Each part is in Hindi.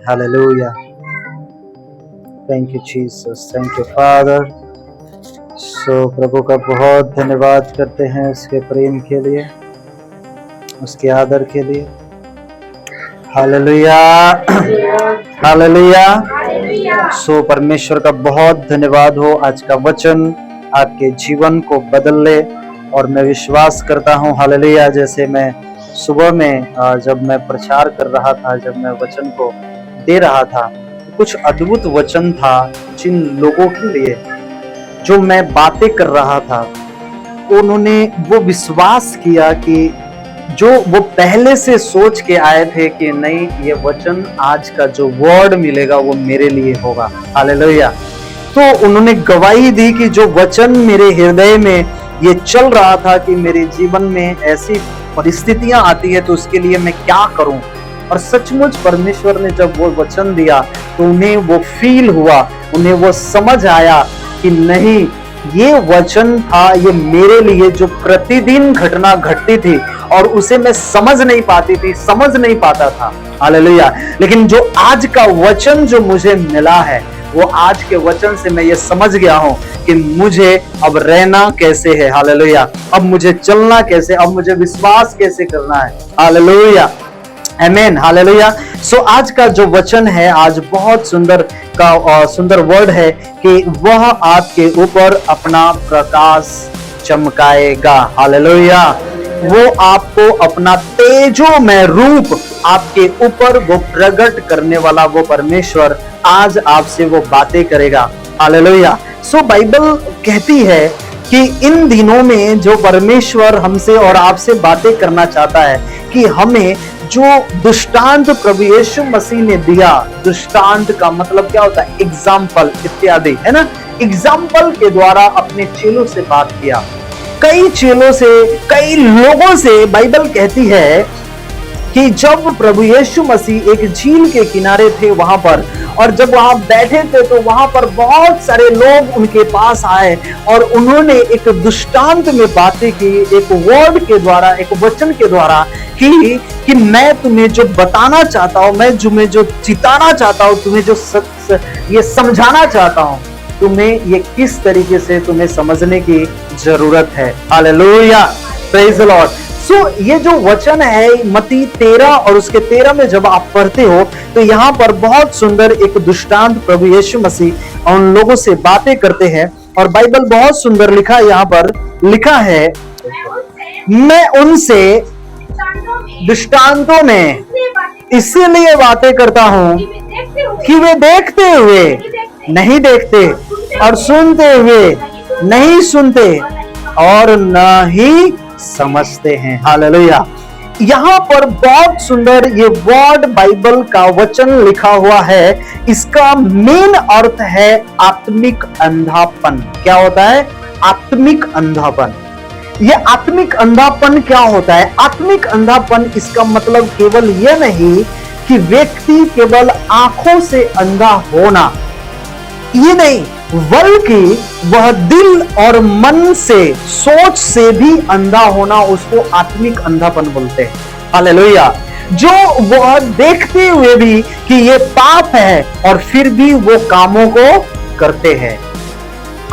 Hallelujah. Thank you Jesus, thank you father. प्रभु का बहुत धन्यवाद करते हैं उसके प्रेम के लिए, उसके आदर के लिए। Hallelujah, hallelujah. परमेश्वर का बहुत धन्यवाद हो। आज का वचन आपके जीवन को बदल ले, और मैं विश्वास करता हूँ हालेलुया, जैसे मैं सुबह में जब मैं प्रचार कर रहा था, जब मैं वचन को दे रहा था, कुछ अद्भुत वचन था जिन लोगों के लिए जो मैं बातें कर रहा था, उन्होंने वो विश्वास किया कि जो वो पहले से सोच के आए थे कि नहीं, ये वचन आज का जो वर्ड मिलेगा वो मेरे लिए होगा। हालेलुया। तो उन्होंने गवाही दी कि जो वचन मेरे हृदय में ये चल रहा था कि मेरे जीवन में ऐसी परिस्थितियां आती है तो उसके लिए मैं क्या करूं, और सचमुच परमेश्वर ने जब वो वचन दिया तो उन्हें वो फील हुआ, उन्हें वो समझ आया कि नहीं, ये वचन था ये मेरे लिए, जो प्रतिदिन घटना घटती थी और उसे मैं समझ नहीं पाती थी, समझ नहीं पाता था। हालेलुया। लेकिन जो आज का वचन जो मुझे मिला है, वो आज के वचन से मैं ये समझ गया हूं कि मुझे अब रहना कैसे है। हालेलुया। अब मुझे चलना कैसे, अब मुझे विश्वास कैसे करना है। हालेलुया, आमीन, हालेलुया। आज का जो वचन है, आज बहुत सुंदर वर्ड है कि वह आपके ऊपर अपना प्रकाश चमकाएगा। हालेलुया। वो आपको अपना तेजोमय रूप आपके ऊपर वो प्रकट करने वाला वो परमेश्वर आज आपसे वो बातें करेगा। हालेलुया। बाइबल कहती है कि इन दिनों में जो परमेश्वर हमसे और आपसे बातें करना चाहता है कि हमें जो दृष्टांत प्रभु यीशु मसीह ने दिया, दृष्टांत का मतलब क्या होता है, एग्जाम्पल इत्यादि, है ना। एग्जाम्पल के द्वारा अपने चेलों से बात किया, कई चेलों से, कई लोगों से। बाइबल कहती है कि जब प्रभु यीशु मसीह एक झील के किनारे थे वहां पर, और जब वहां बैठे थे तो वहां पर बहुत सारे लोग उनके पास आए और उन्होंने एक दृष्टांत में बातें की, एक वर्ड के द्वारा, एक वचन के द्वारा कि मैं तुम्हें जो बताना चाहता हूं, मैं तुम्हें जो चिताना चाहता हूं, तुम्हें जो ये समझाना चाहता हूं, तुम्हें ये किस तरीके से तुम्हें समझने की जरूरत है। Hallelujah, praise the Lord. ये जो वचन है मत्ती 13 और उसके 13 में जब आप पढ़ते हो तो यहाँ पर बहुत सुंदर एक दृष्टांत प्रभु यीशु मसीह उन लोगों से बातें करते हैं, और बाइबल बहुत सुंदर लिखा है, यहाँ पर लिखा है, मैं उनसे दृष्टांतों में इसलिए बातें करता हूँ कि वे देखते हुए नहीं देखते, और सुनते हुए नहीं सुनते, और न ही समझते हैं। हालेलुया। यहाँ पर बहुत सुंदर ये वर्ड बाइबल का वचन लिखा हुआ है। इसका मेन अर्थ है आत्मिक अंधापन। क्या होता है? आत्मिक अंधापन। ये आत्मिक अंधापन क्या होता है? आत्मिक अंधापन इसका मतलब केवल यह नहीं कि व्यक्ति केवल आंखों से अंधा होना, ये नहीं, बल्कि वह दिल और मन से, सोच से भी अंधा होना, उसको आत्मिक अंधापन बोलते हैं। हालेलुया। जो वह देखते हुए भी कि ये पाप है और फिर भी वो कामों को करते हैं।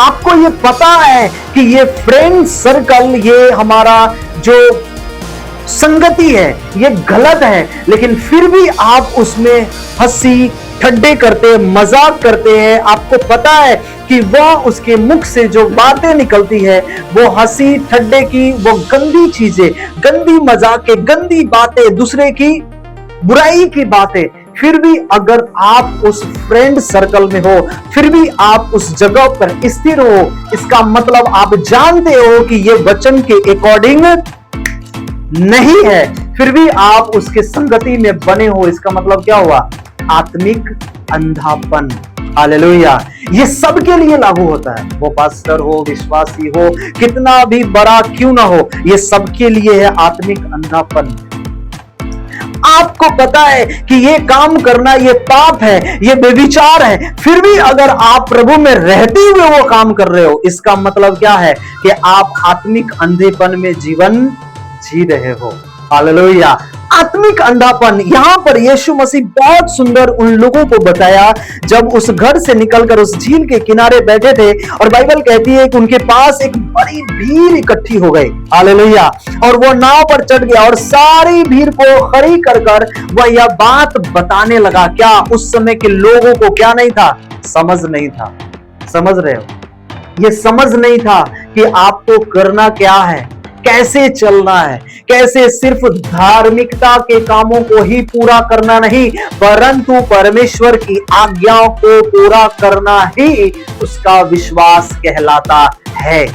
आपको ये पता है कि ये फ्रेंड सर्कल, ये हमारा जो संगति है, ये गलत है, लेकिन फिर भी आप उसमें हंसी ठट्ठे करते, मजाक करते हैं। आपको पता है कि वह उसके मुख से जो बातें निकलती है वो हंसी ठट्ठे की, वो गंदी चीजें, गंदी मजाक के, गंदी बातें, दूसरे की बुराई की बातें। फिर भी अगर आप उस फ्रेंड सर्कल में हो, फिर भी आप उस जगह पर स्थिर हो, इसका मतलब आप जानते हो कि ये वचन के अकॉर्डिंग नहीं है, फिर भी आप उसके संगति में बने हो। इसका मतलब क्या हुआ? आत्मिक अंधापन। हालेलुया। ये सबके लिए लागू होता है, वो पास्टर हो, विश्वासी हो, कितना भी बड़ा क्यों ना हो, ये सबके लिए है आत्मिक अंधापन। आपको पता है कि ये काम करना ये पाप है, ये व्यभिचार है, फिर भी अगर आप प्रभु में रहते हुए वो काम कर रहे हो, इसका मतलब क्या है कि आप आत्मिक अंधेपन में जीवन जी रहे हो। हालेलुया। आत्मिक अंधापन, यहां पर यीशु मसीह बहुत सुंदर उन लोगों को बताया जब उस घर से निकलकर उस झील के किनारे बैठे थे, और बाइबल कहती है कि उनके पास एक बड़ी भीड़ इकट्ठी हो गई। हालेलुया। और वो नाव पर चढ़ गया और सारी भीड़ को खड़ी कर वह यह बात बताने लगा। क्या उस समय के लोगों को क्या नहीं था? समझ नहीं था। समझ रहे हो? ये समझ नहीं था कि आपको करना क्या है, कैसे चलना है, कैसे सिर्फ धार्मिकता के कामों को ही पूरा करना नहीं, परंतु परमेश्वर की आज्ञाओं को पूरा करना ही उसका विश्वास कहलाता है।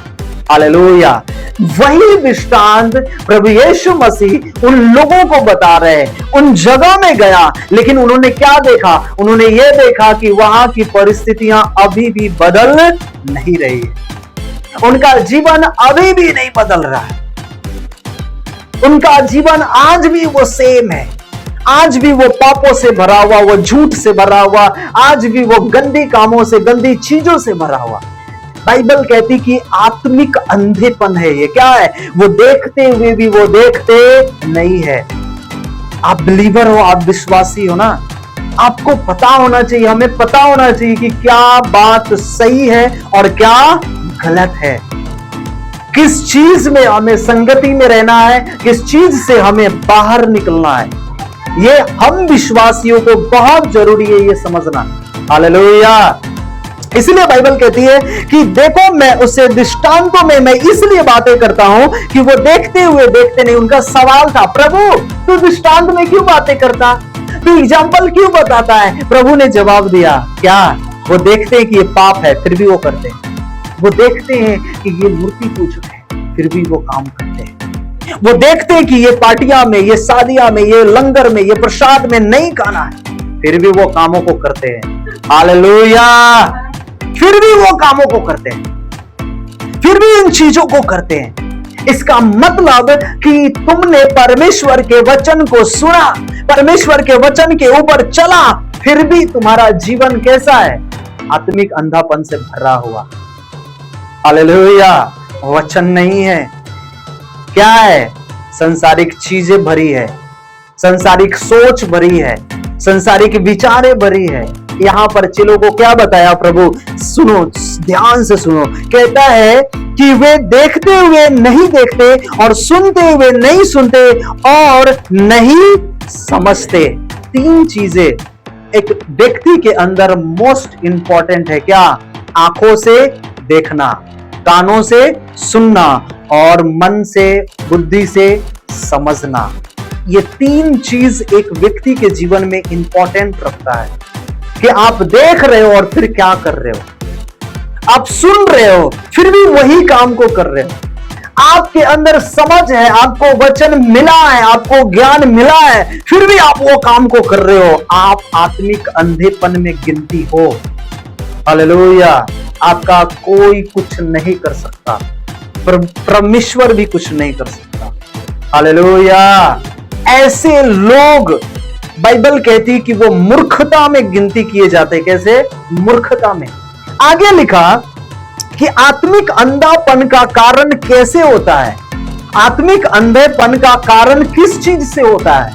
हालेलुया। वही दृष्टांत प्रभु यीशु मसीह उन लोगों को बता रहे। उन जगह में गया, लेकिन उन्होंने क्या देखा? उन्होंने ये देखा कि वहां की परिस्थितियां अभी भी बदल नहीं रही है, उनका जीवन अभी भी नहीं बदल रहा है, उनका जीवन आज भी वो सेम है, आज भी वो पापों से भरा हुआ, वो झूठ से भरा हुआ, आज भी वो गंदी कामों से, गंदी चीजों से भरा हुआ। बाइबल कहती कि आत्मिक अंधेपन है ये। क्या है? वो देखते हुए भी वो देखते नहीं है। आप बिलीवर हो, आप विश्वासी हो ना, आपको पता होना चाहिए, हमें पता होना चाहिए कि क्या बात सही है और क्या गलत है, किस चीज में हमें संगति में रहना है, किस चीज से हमें बाहर निकलना है। ये हम विश्वासियों को बहुत जरूरी है ये समझना। हालेलुया। इसलिए बाइबल कहती है कि देखो, मैं उससे दृष्टांतों में मैं इसलिए बातें करता हूं कि वो देखते हुए देखते नहीं। उनका सवाल था, प्रभु तू दृष्टांत में क्यों बातें करता, तू एग्जाम्पल क्यों बताता है? प्रभु ने जवाब दिया, क्या वो देखते हैं कि ये पाप है फिर भी वो करते हैं, वो देखते हैं कि ये मूर्ति पूजक है फिर भी वो काम करते हैं, वो देखते हैं कि ये पार्टियां में, ये शादियां में, ये लंगर में, ये प्रसाद में नहीं खाना है फिर भी वो कामों को करते हैं। हालेलुया। फिर भी वो कामों को करते हैं, फिर भी इन चीजों को करते हैं। इसका मतलब कि तुमने परमेश्वर के वचन को सुना, परमेश्वर के वचन के ऊपर चला, फिर भी तुम्हारा जीवन कैसा है? आत्मिक अंधापन से भरा हुआ। हालेलुया। वचन नहीं है, क्या है? संसारिक चीजें भरी है, संसारिक सोच भरी है, संसारिक विचारें भरी है। यहां पर चेलों को क्या बताया प्रभु? सुनो, ध्यान से सुनो। कहता है कि वे देखते हुए नहीं देखते और सुनते हुए नहीं सुनते और नहीं समझते। तीन चीजें एक व्यक्ति के अंदर मोस्ट इंपॉर्टेंट है। क्या? आंखों से देखना, कानों से सुनना और मन से, बुद्धि से समझना। ये तीन चीज एक व्यक्ति के जीवन में इंपॉर्टेंट रखता है कि आप देख रहे हो और फिर क्या कर रहे हो, आप सुन रहे हो फिर भी वही काम को कर रहे हो, आपके अंदर समझ है, आपको वचन मिला है, आपको ज्ञान मिला है, फिर भी आप वो काम को कर रहे हो। आप आत्मिक अंधेपन में गिनती हो। हालेलुया। आपका कोई कुछ नहीं कर सकता, परमेश्वर भी कुछ नहीं कर सकता। हालेलुया। ऐसे लोग, बाइबल कहती कि वो मूर्खता में गिनती किए जाते। कैसे? मूर्खता में। आगे लिखा कि आत्मिक अंधापन का कारण कैसे होता है, आत्मिक अंधेपन का कारण किस चीज से होता है?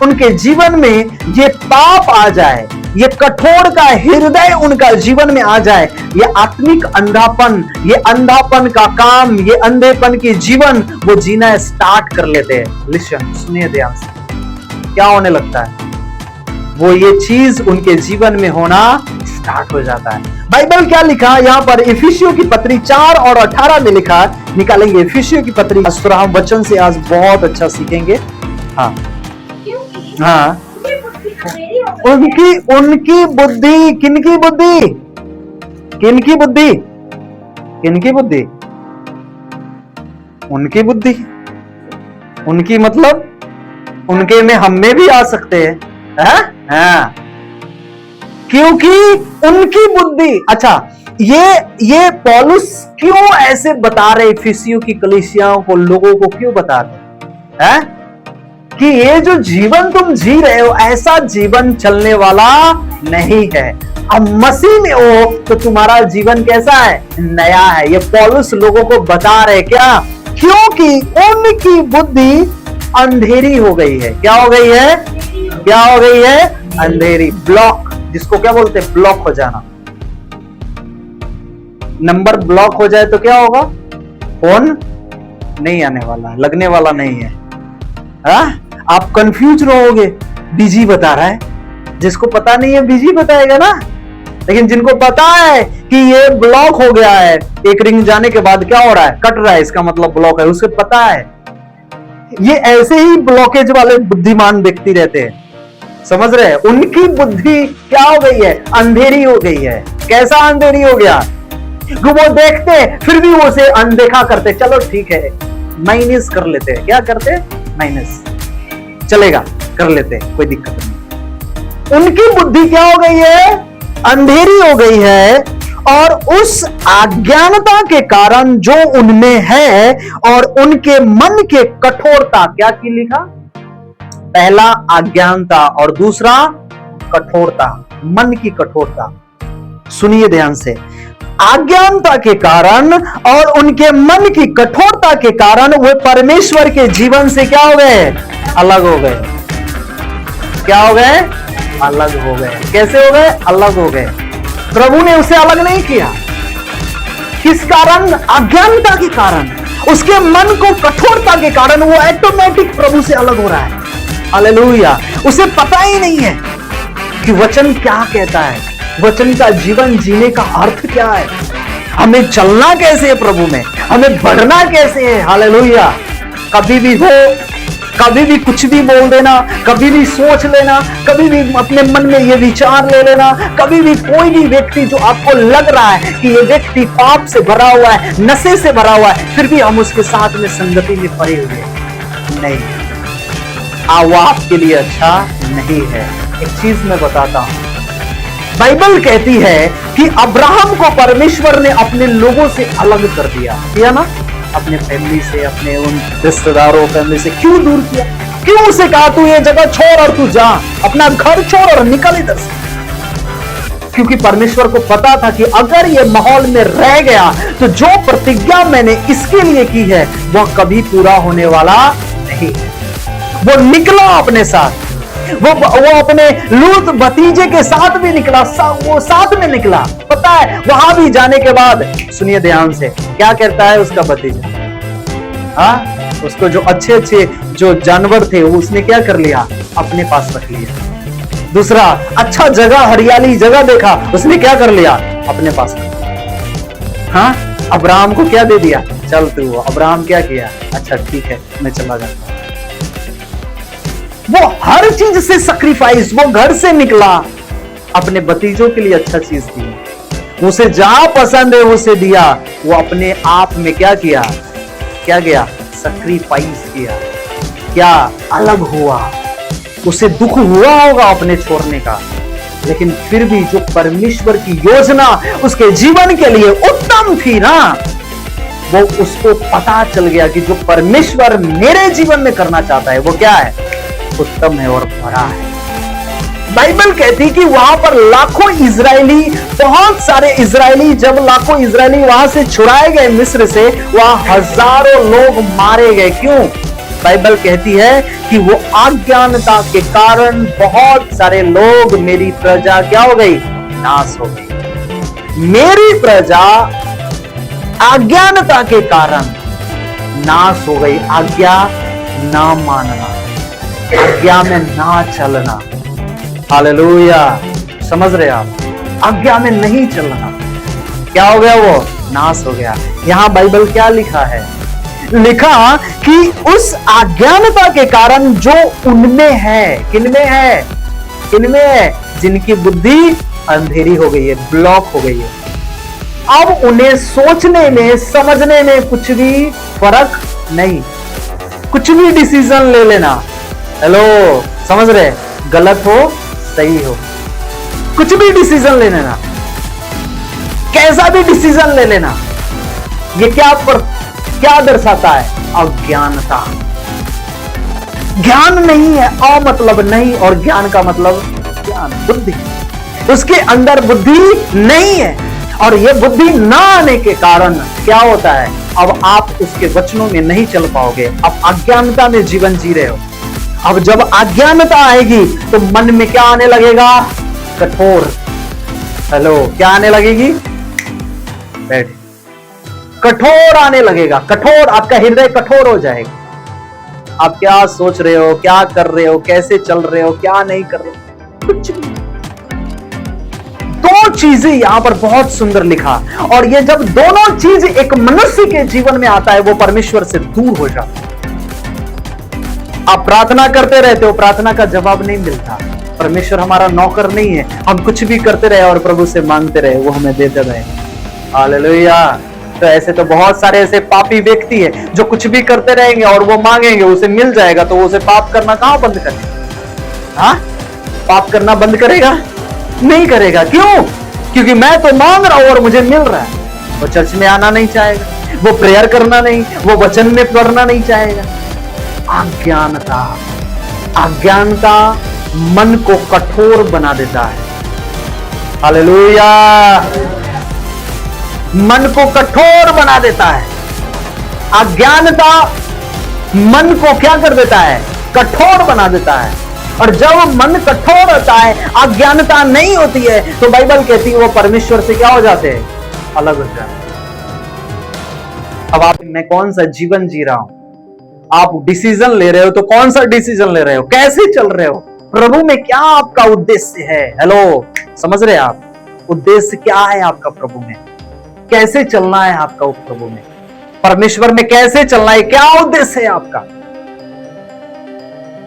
उनके जीवन में ये पाप आ जाए, ये कठोर का हृदय उनका जीवन में आ जाए, ये आत्मिक अंधापन, ये अंधापन का काम, ये अंधेपन की जीवन वो जीना स्टार्ट कर लेते हैं। लिसन, सुनिए ध्यान से, क्या होने लगता है? वो ये चीज उनके जीवन में होना स्टार्ट हो जाता है। बाइबल क्या लिखा यहाँ पर? इफिसियों की पत्री 4 और 18 में लिखा, निकालेंगे इफिसियों की पत्री। हम वचन से आज बहुत अच्छा सीखेंगे। हाँ हाँ। उनकी बुद्धि, किनकी बुद्धि? किनकी बुद्धि? किनकी बुद्धि? उनकी बुद्धि। उनकी मतलब उनके में हम में भी आ सकते हैं। हाँ, क्योंकि उनकी बुद्धि। अच्छा, ये पौलुस क्यों ऐसे बता रहे इफिसियों की कलीसियाओं को, लोगों को क्यों बता रहे हैं कि ये जो जीवन तुम जी रहे हो ऐसा जीवन चलने वाला नहीं है। अब मसीह में हो तो तुम्हारा जीवन कैसा है? नया है। ये पौलुस लोगों को बता रहे। क्या? क्योंकि उनकी बुद्धि अंधेरी हो गई है। क्या हो गई है? क्या हो गई है? अंधेरी, ब्लॉक, जिसको क्या बोलते हैं? ब्लॉक हो जाना। नंबर ब्लॉक हो जाए तो क्या होगा? फोन नहीं आने वाला, लगने वाला नहीं है। आप कंफ्यूज रहोगे, बिजी बता रहा है। जिसको पता नहीं है बिजी बताएगा ना, लेकिन जिनको पता है कि ये ब्लॉक हो गया है, एक रिंग जाने के बाद क्या हो रहा है? कट रहा है, इसका मतलब ब्लॉक है, उसे पता है। ये ऐसे ही ब्लॉकेज वाले बुद्धिमान व्यक्ति रहते हैं, समझ रहे हैं? उनकी बुद्धि क्या हो गई है? अंधेरी हो गई है। कैसा अंधेरी हो गया? वो देखते फिर भी वो उसे अनदेखा करते, चलो ठीक है माइनस कर लेते हैं। क्या करते? माइनस, चलेगा, कर लेते हैं, कोई दिक्कत नहीं। उनकी बुद्धि क्या हो गई है? अंधेरी हो गई है। और उस अज्ञानता के कारण जो उनमें है और उनके मन के कठोरता, क्या की लिखा? पहला अज्ञानता और दूसरा कठोरता, मन की कठोरता। सुनिए ध्यान से, अज्ञानता के कारण और उनके मन की कठोरता के कारण वे परमेश्वर के जीवन से क्या हो गए? अलग हो गए। क्या हो गए? अलग हो गए। कैसे हो गए? अलग हो गए। प्रभु ने उसे अलग नहीं किया। किस कारण? अज्ञानता के कारण, उसके मन को कठोरता के कारण वो ऑटोमेटिक प्रभु से अलग हो रहा है। हालेलुया। उसे पता ही नहीं है कि वचन क्या कहता है, वचन का जीवन जीने का अर्थ क्या है, हमें चलना कैसे है प्रभु में, हमें बढ़ना कैसे है। हालेलुया। कभी भी हो, कभी भी कुछ भी बोल देना, कभी भी सोच लेना, कभी भी अपने मन में ये विचार ले लेना, कभी भी कोई भी व्यक्ति जो आपको लग रहा है कि ये व्यक्ति पाप से भरा हुआ है, नशे से भरा हुआ है, फिर भी हम उसके साथ में संगति में पड़े हुए नहीं, वो आपके लिए अच्छा नहीं है। एक चीज मैं बताता हूं, बाइबल कहती है कि अब्राहम को परमेश्वर ने अपने लोगों से अलग कर दिया ना, अपने फैमिली से, अपने उन रिश्तेदारों फैमिली से। क्यों दूर किया? क्यों उसे कहा तू ये जगह छोड़ और तू जा, अपना घर छोड़ और निकल इधर से? क्योंकि परमेश्वर को पता था कि अगर ये माहौल में रह गया तो जो प्रतिज्ञा मैंने इसके लिए की है वह कभी पूरा होने वाला नहीं। वो निकला अपने साथ, वो अपने लूत भतीजे के साथ भी निकला, वो साथ में निकला। पता है वहां भी जाने के बाद, सुनिए ध्यान से, क्या कहता है उसका भतीजा? उसको जो अच्छे अच्छे जो जानवर थे वो उसने क्या कर लिया? अपने पास रख लिया। दूसरा, अच्छा जगह, हरियाली जगह देखा, उसने क्या कर लिया? अपने पास रख लिया। अब्राहम को क्या दे दिया? चल तू। अब्राहम क्या किया? अच्छा ठीक है, मैं चला जाता हूं। वो हर चीज से सैक्रिफाइस, वो घर से निकला, अपने भतीजों के लिए अच्छा चीज दी, उसे जहां पसंद है उसे दिया। वो अपने आप में क्या किया? क्या किया? सैक्रिफाइस किया। क्या? अलग हुआ। उसे दुख हुआ होगा अपने छोड़ने का, लेकिन फिर भी जो परमेश्वर की योजना उसके जीवन के लिए उत्तम थी ना, वो उसको पता चल गया कि जो परमेश्वर मेरे जीवन में करना चाहता है वो क्या है? उत्तम है और बड़ा है। बाइबल कहती कि वहां पर लाखों इजरायली, बहुत सारे इजरायली, जब लाखों इजरायली वहां से छुड़ाए गए मिस्र से, वहां हजारों लोग मारे गए। क्यों? बाइबल कहती है कि वो अज्ञानता के कारण बहुत सारे लोग, मेरी प्रजा क्या हो गई? नाश हो गई। मेरी प्रजा अज्ञानता के कारण नाश हो गई। आज्ञा ना मानना, आज्ञा में ना चलना। हालेलुया। समझ रहे आप? आज्ञा में नहीं चलना, क्या हो गया? वो नाश हो गया। यहां बाइबल क्या लिखा है? लिखा कि उस अज्ञानता के कारण जो उनमें है, किनमें है? किनमें है? जिनकी बुद्धि अंधेरी हो गई है, ब्लॉक हो गई है। अब उन्हें सोचने में, समझने में कुछ भी फर्क नहीं, कुछ भी डिसीजन ले लेना। हेलो, समझ रहे? गलत हो, सही हो, कुछ भी डिसीजन ले लेना, कैसा भी डिसीजन ले लेना। ये क्या दर्शाता है? अज्ञानता। ज्ञान नहीं है, अ मतलब नहीं, और ज्ञान का मतलब ज्ञान, बुद्धि। उसके अंदर बुद्धि नहीं है, और यह बुद्धि ना आने के कारण क्या होता है? अब आप उसके वचनों में नहीं चल पाओगे, अब अज्ञानता में जीवन जी रहे हो। अब जब अज्ञानता आएगी तो मन में क्या आने लगेगा? कठोर। हेलो, क्या आने लगेगी? बैठ। कठोर आने लगेगा, कठोर, आपका हृदय कठोर हो जाएगा। आप क्या सोच रहे हो, क्या कर रहे हो, कैसे चल रहे हो, क्या नहीं कर रहे हो, कुछ नहीं। दो चीजें यहां पर बहुत सुंदर लिखा, और ये जब दोनों चीज एक मनुष्य के जीवन में आता है, वो परमेश्वर से दूर हो जाता है। आप प्रार्थना करते रहते हो, प्रार्थना का जवाब नहीं मिलता। परमेश्वर हमारा नौकर नहीं है, हम कुछ भी करते रहे और प्रभु से मांगते रहे, वो हमें देते रहे। हालेलुया। तो ऐसे तो बहुत सारे ऐसे पापी व्यक्ति है जो कुछ भी करते रहेंगे और वो मांगेंगे, उसे मिल जाएगा, तो वो उसे पाप करना कहां बंद करेगा? हाँ, पाप करना बंद करेगा? नहीं करेगा। क्यों? क्योंकि मैं तो मांग रहा हूं और मुझे मिल रहा है। वो चर्च में आना नहीं चाहेगा, वो प्रेयर करना नहीं, वो वचन में पढ़ना नहीं चाहेगा। अज्ञानता, अज्ञानता मन को कठोर बना देता है। हालेलुया। मन को कठोर बना देता है। अज्ञानता मन को क्या कर देता है? कठोर बना देता है। और जब मन कठोर होता है, अज्ञानता नहीं होती है, तो बाइबल कहती है वो परमेश्वर से क्या हो जाते हैं? अलग हो जाते हैं। अब आप, मैं कौन सा जीवन जी रहा हूं? आप डिसीजन ले रहे हो तो कौन सा डिसीजन ले रहे हो? कैसे चल रहे हो? प्रभु में क्या आपका उद्देश्य है? हेलो, समझ रहे आप? उद्देश्य क्या है आपका प्रभु में? कैसे चलना है आपका प्रभु में? परमेश्वर में कैसे चलना है? क्या उद्देश्य है आपका?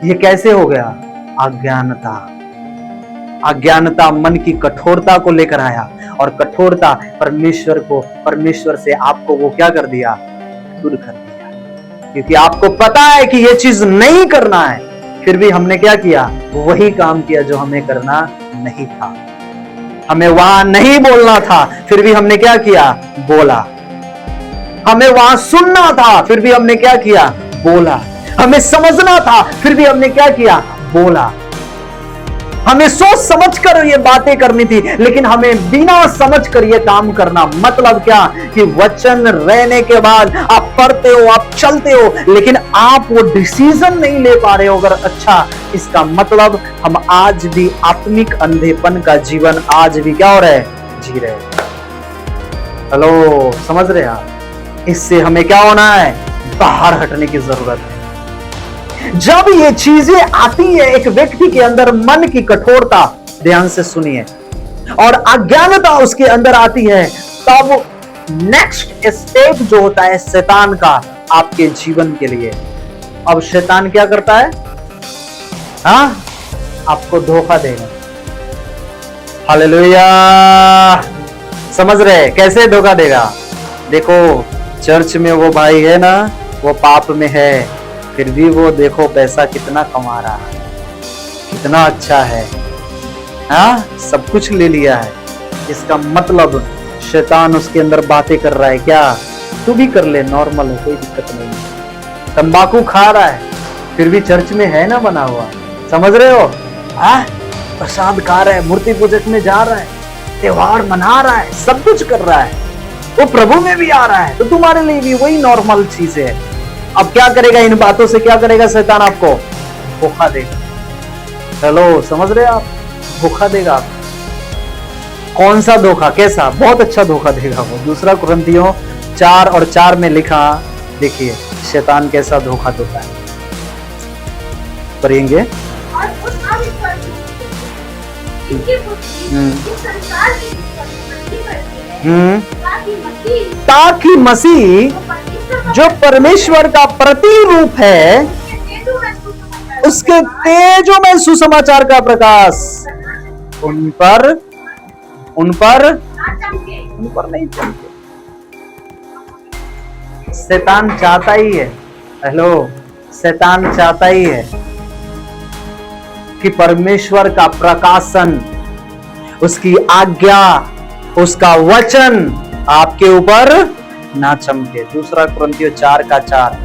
ये कैसे हो गया? अज्ञानता। अज्ञानता मन की कठोरता को लेकर आया, और कठोरता परमेश्वर से आपको वो क्या कर दिया? दूर कर दिया। क्योंकि आपको पता है कि ये चीज नहीं करना है, फिर भी हमने क्या किया? वही काम किया जो हमें करना नहीं था। हमें वहां नहीं बोलना था, फिर भी हमने क्या किया? बोला। हमें वहां सुनना था, फिर भी हमने क्या किया? बोला। हमें समझना था, फिर भी हमने क्या किया? बोला। हमें सोच समझ कर ये बातें करनी थी, लेकिन हमें बिना समझ कर ये काम करना। मतलब क्या? कि वचन रहने के बाद आप पढ़ते हो, आप चलते हो, लेकिन आप वो डिसीजन नहीं ले पा रहे हो। अगर अच्छा, इसका मतलब हम आज भी आत्मिक अंधेपन का जीवन आज भी क्या हो रहा है? जी रहे। हेलो, समझ रहे आप? इससे हमें क्या होना है? बाहर हटने की जरूरत है। जब ये चीजें आती है एक व्यक्ति के अंदर, मन की कठोरता, ध्यान से सुनिए, और अज्ञानता उसके अंदर आती है, तब नेक्स्ट स्टेप जो होता है शैतान का आपके जीवन के लिए। अब शैतान क्या करता है? हाँ, आपको धोखा देगा। हालेलुया। समझ रहे? कैसे धोखा देगा? देखो, चर्च में वो भाई है ना, वो पाप में है, फिर भी वो देखो पैसा कितना कमा रहा है, कितना अच्छा है, हाँ, सब कुछ ले लिया है। इसका मतलब शैतान उसके अंदर बातें कर रहा है, क्या तू भी कर ले, नॉर्मल है, कोई दिक्कत नहीं है। तंबाकू खा रहा है, फिर भी चर्च में है ना बना हुआ, समझ रहे हो? हाँ, प्रसाद खा रहा है, मूर्ति पूजक में जा रहा है, त्योहार मना रहा है, सब कुछ कर रहा है, वो प्रभु में भी आ रहा है, तो तुम्हारे लिए भी वही नॉर्मल चीज है। अब क्या करेगा? इन बातों से क्या करेगा शैतान? आपको धोखा देगा। हेलो, समझ रहे आप? धोखा देगा आप। कौन सा धोखा? कैसा? बहुत अच्छा धोखा देगा वो। दूसरा कुरिन्थियों 4:4 में लिखा, देखिए शैतान कैसा धोखा देता है। पढ़ेंगे। ताकि मसीह जो परमेश्वर का प्रतिरूप है, उसके तेजों में सुसमाचार का प्रकाश उन पर नहीं चमके। शैतान चाहता ही है, हेलो, शैतान चाहता ही है कि परमेश्वर का प्रकाशन, उसकी आज्ञा, उसका वचन आपके ऊपर ना चमके। दूसरा कुरिन्थियों 4:4।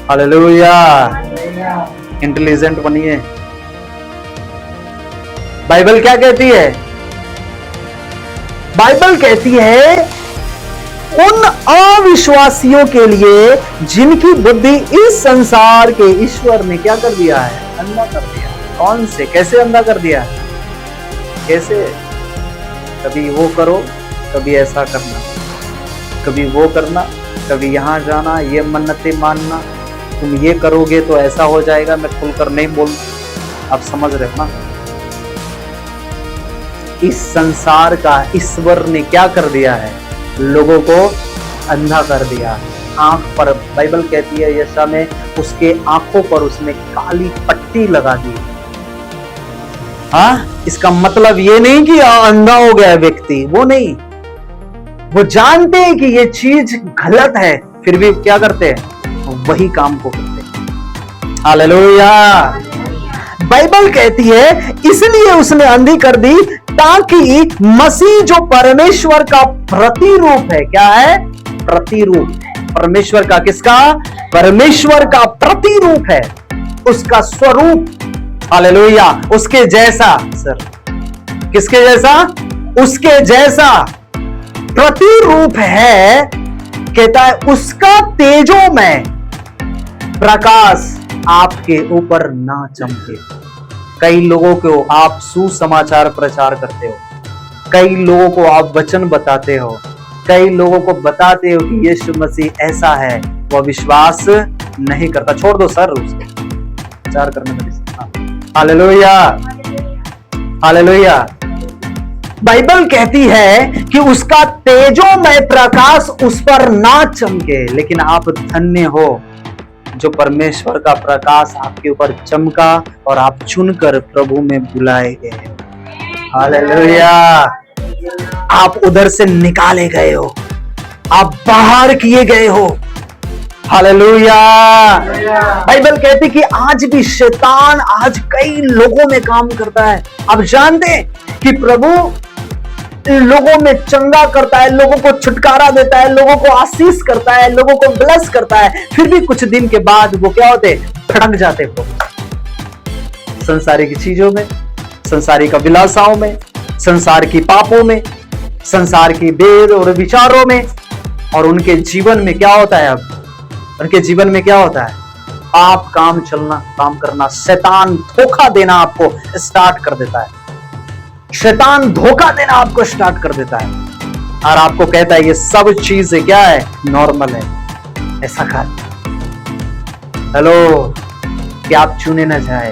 हालेलुया। इंटेलिजेंट बनिए। बाइबल क्या कहती है? बाइबल कहती है उन अविश्वासियों के लिए जिनकी बुद्धि इस संसार के ईश्वर ने क्या कर दिया है? अंधा कर दिया। कौन से, कैसे अंधा कर दिया है? कैसे? कभी वो करो, कभी ऐसा करना, कभी वो करना, कभी यहां जाना, ये मन्नतें मानना, तुम ये करोगे तो ऐसा हो जाएगा। मैं खुलकर नहीं बोल, आप समझ रहे हो ना? इस संसार का ईश्वर ने क्या कर दिया है? लोगों को अंधा कर दिया। आंख पर, बाइबल कहती है यशा में, उसके आंखों पर उसने काली पट्टी लगा दी। हाँ, इसका मतलब ये नहीं कि अंधा हो गया व्यक्ति, वो नहीं। वो जानते हैं कि ये चीज गलत है, फिर भी क्या करते हैं? वही काम को करते हैं। हालेलुया। बाइबल कहती है इसलिए उसने अंधी कर दी ताकि मसीह जो परमेश्वर का प्रतिरूप है, क्या है? प्रतिरूप। परमेश्वर का, किसका? परमेश्वर का प्रतिरूप है, उसका स्वरूप, हालेलुया, उसके जैसा। सर, किसके जैसा? उसके जैसा प्रतिरूप है। कहता है उसका तेजोमय प्रकाश आपके ऊपर ना चमके। कई लोगों को आप सुसमाचार प्रचार करते हो, कई लोगों को आप वचन बताते हो, कई लोगों को बताते हो कि यीशु मसीह ऐसा है, वह विश्वास नहीं करता। छोड़ दो सर उसको, प्रचार करने में। Hallelujah, hallelujah. बाइबल कहती है कि उसका तेजोमय प्रकाश उस पर ना चमके, लेकिन आप धन्य हो जो परमेश्वर का प्रकाश आपके ऊपर चमका और आप चुनकर प्रभु में बुलाए गए हो। हालेलुया। आप उधर से निकाले गए हो, आप बाहर किए गए हो। हालेलुया। बाइबल कहती कि आज भी शैतान आज कई लोगों में काम करता है। आप जानते हैं कि प्रभु लोगों में चंगा करता है, लोगों को छुटकारा देता है, लोगों को आशीष करता है, लोगों को ब्लेस करता है, फिर भी कुछ दिन के बाद वो क्या होते? भड़क जाते हो संसारी की चीजों में, संसारी का विलासाओं में, संसार की पापों में, संसार की वेद और विचारों में। और उनके जीवन में क्या होता है? अब उनके जीवन में क्या होता है? आप काम चलना, काम करना, शैतान धोखा देना आपको स्टार्ट कर देता है। शैतान धोखा देना आपको स्टार्ट कर देता है और आपको कहता है ये सब चीजें क्या है? नॉर्मल है, ऐसा कर। हेलो, क्या आप चुने न जाए?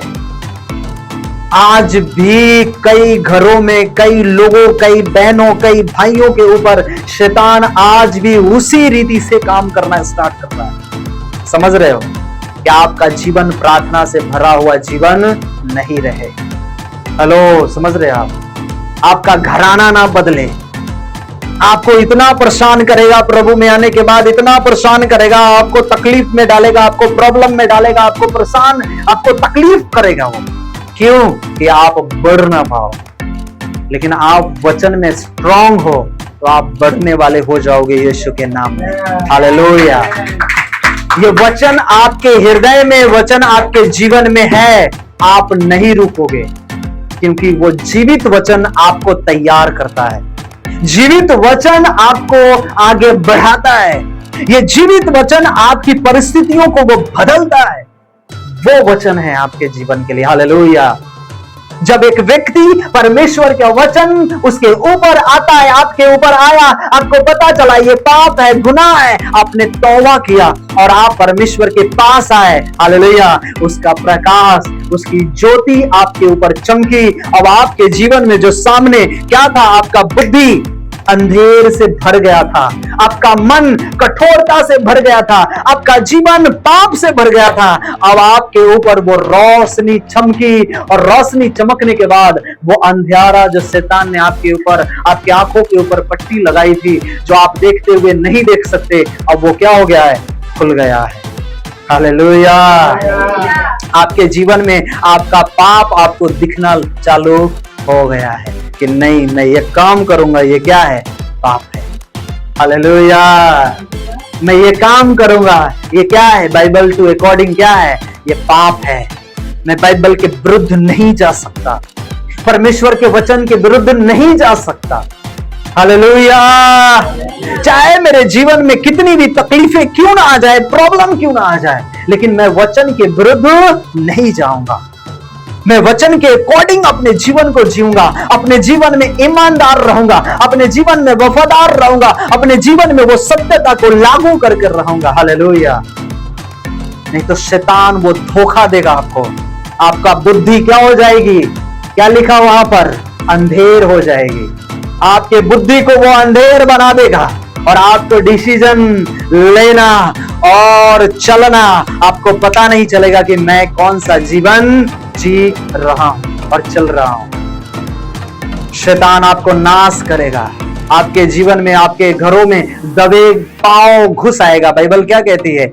आज भी कई घरों में, कई लोगों, कई बहनों, कई भाइयों के ऊपर शैतान आज भी उसी रीति से काम करना स्टार्ट कर रहा है। समझ रहे हो? क्या आपका जीवन प्रार्थना से भरा हुआ जीवन नहीं रहे। हेलो, समझ रहे आप? आपका घराना ना बदले, आपको इतना परेशान करेगा प्रभु में आने के बाद, इतना परेशान करेगा, आपको तकलीफ में डालेगा, आपको प्रॉब्लम में डालेगा, आपको परेशान, आपको तकलीफ करेगा वो। क्यों? कि आप बढ़ ना पाओ। लेकिन आप वचन में स्ट्रांग हो तो आप बढ़ने वाले हो जाओगे यीशु के नाम में। हालेलुया। ये वचन आपके हृदय में, वचन आपके जीवन में है, आप नहीं रुकोगे, क्योंकि वो जीवित वचन आपको तैयार करता है। जीवित वचन आपको आगे बढ़ाता है। ये जीवित वचन आपकी परिस्थितियों को वो बदलता है। वो वचन है आपके जीवन के लिए। हालेलुया। जब एक व्यक्ति परमेश्वर का वचन उसके ऊपर आता है, आपके ऊपर आया, आपको पता चला ये पाप है, गुनाह है, आपने तौबा किया और आप परमेश्वर के पास आए। हालेलुया। उसका प्रकाश, उसकी ज्योति आपके ऊपर चमकी। अब आपके जीवन में जो सामने क्या था? आपका बुद्धि अंधेर से भर गया था, आपका मन कठोरता से भर गया था, आपका जीवन पाप से भर गया था। अब आपके ऊपर वो रोशनी चमकी और रोशनी चमकने के बाद वो अंधियारा जो शैतान ने आपके ऊपर, आपकी आंखों के ऊपर पट्टी लगाई थी, जो आप देखते हुए नहीं देख सकते, अब वो क्या हो गया है? खुल गया है। हालेलुया। आपके जीवन में आपका पाप आपको दिखना चालू हो गया है कि नहीं, मैं ये काम करूंगा, ये क्या है? पाप है। हालेलुया। मैं ये काम करूंगा, ये क्या है? बाइबल टू अकॉर्डिंग क्या है? ये पाप है। मैं बाइबल के विरुद्ध नहीं जा सकता, परमेश्वर के वचन के विरुद्ध नहीं जा सकता। हालेलुया। चाहे मेरे जीवन में कितनी भी तकलीफें क्यों ना आ जाए, प्रॉब्लम क्यों ना आ जाए, लेकिन मैं वचन के विरुद्ध नहीं जाऊंगा। मैं वचन के अकॉर्डिंग अपने जीवन को जीऊंगा, अपने जीवन में ईमानदार रहूंगा, अपने जीवन में वफादार रहूंगा, अपने जीवन में वो सत्यता को लागू करके रहूंगा। हालेलुया। नहीं तो शैतान वो धोखा देगा आपको, आपका बुद्धि क्या हो जाएगी, क्या लिखा वहां पर, अंधेर हो जाएगी। आपके बुद्धि को वो अंधेर बना देगा और आपको डिसीजन लेना और चलना, आपको पता नहीं चलेगा कि मैं कौन सा जीवन जी रहा हूं और चल रहा हूं। शैतान आपको नाश करेगा, आपके जीवन में, आपके घरों में दबे पांव घुस आएगा। बाइबल क्या कहती है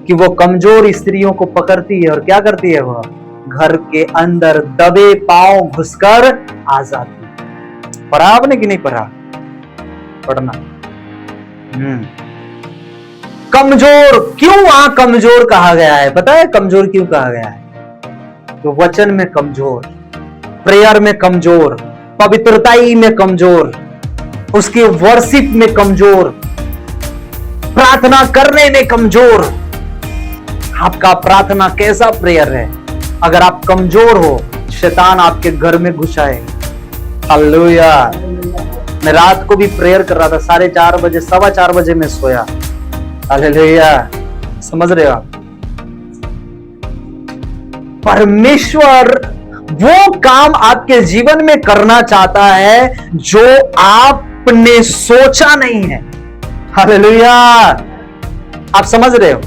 कि वो कमजोर स्त्रियों को पकड़ती है और क्या करती है, वो घर के अंदर दबे पांव घुसकर आ जाती है। पढ़ा आपने कि नहीं पढ़ा? पढ़ना। कमजोर क्यों वहां कमजोर कहा गया है? पता है कमजोर क्यों कहा गया है? तो वचन में कमजोर, प्रेयर में कमजोर, पवित्रताई में कमजोर, उसकी वर्शिप में कमजोर, प्रार्थना करने में कमजोर। आपका प्रार्थना कैसा प्रेयर है? अगर आप कमजोर हो, शैतान आपके घर में घुस आए। हालेलुया। मैं रात को भी प्रेयर कर रहा था, 4:30 बजे, 4:15 बजे में सोया। हालेलुया। समझ रहे हो आप? परमेश्वर वो काम आपके जीवन में करना चाहता है जो आपने सोचा नहीं है। हालेलुया। आप समझ रहे हो?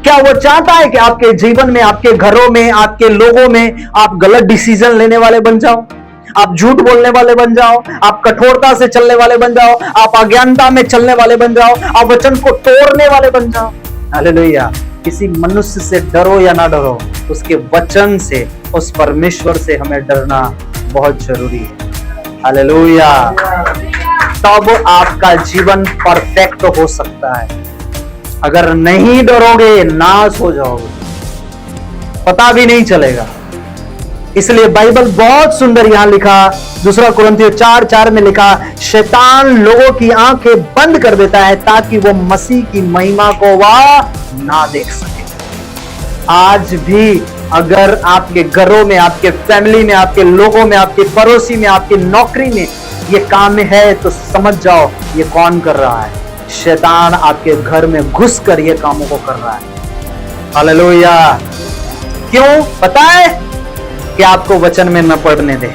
क्या वो चाहता है कि आपके जीवन में, आपके घरों में, आपके लोगों में आप गलत डिसीजन लेने वाले बन जाओ, आप झूठ बोलने वाले बन जाओ, आप कठोरता से चलने वाले बन जाओ, आप अज्ञानता में चलने वाले बन जाओ, आप वचन को तोड़ने वाले बन जाओ? हालेलुया। किसी मनुष्य से डरो या ना डरो, उसके वचन से, उस परमेश्वर से हमें डरना बहुत जरूरी है। हालेलुया। तब आपका जीवन परफेक्ट हो सकता है। अगर नहीं डरोगे, नाश हो जाओगे, पता भी नहीं चलेगा। इसलिए बाइबल बहुत सुंदर यहां लिखा, 2 कुरिन्थियों 4:4 में लिखा, शैतान लोगों की आंखें बंद कर देता है ताकि वो मसीह की महिमा को वह ना देख सके। आज भी अगर आपके घरों में, आपके फैमिली में, आपके लोगों में, आपके पड़ोसी में, आपकी नौकरी में ये काम है, तो समझ जाओ ये कौन कर रहा है। शैतान आपके घर में घुसकर ये कामों को कर रहा है। हालेलुया। क्यों? पता है कि आपको वचन में न पढ़ने दे,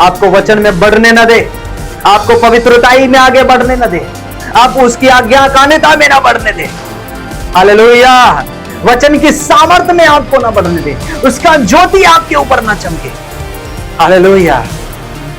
आपको वचन में बढ़ने न दे, आपको पवित्रताई में आगे बढ़ने न दे, आप उसकी आज्ञाकारिता में न बढ़ने दे। हालेलुया। वचन की सामर्थ्य में आपको न बढ़ने दे, उसका ज्योति आपके ऊपर न चमके। हालेलुया।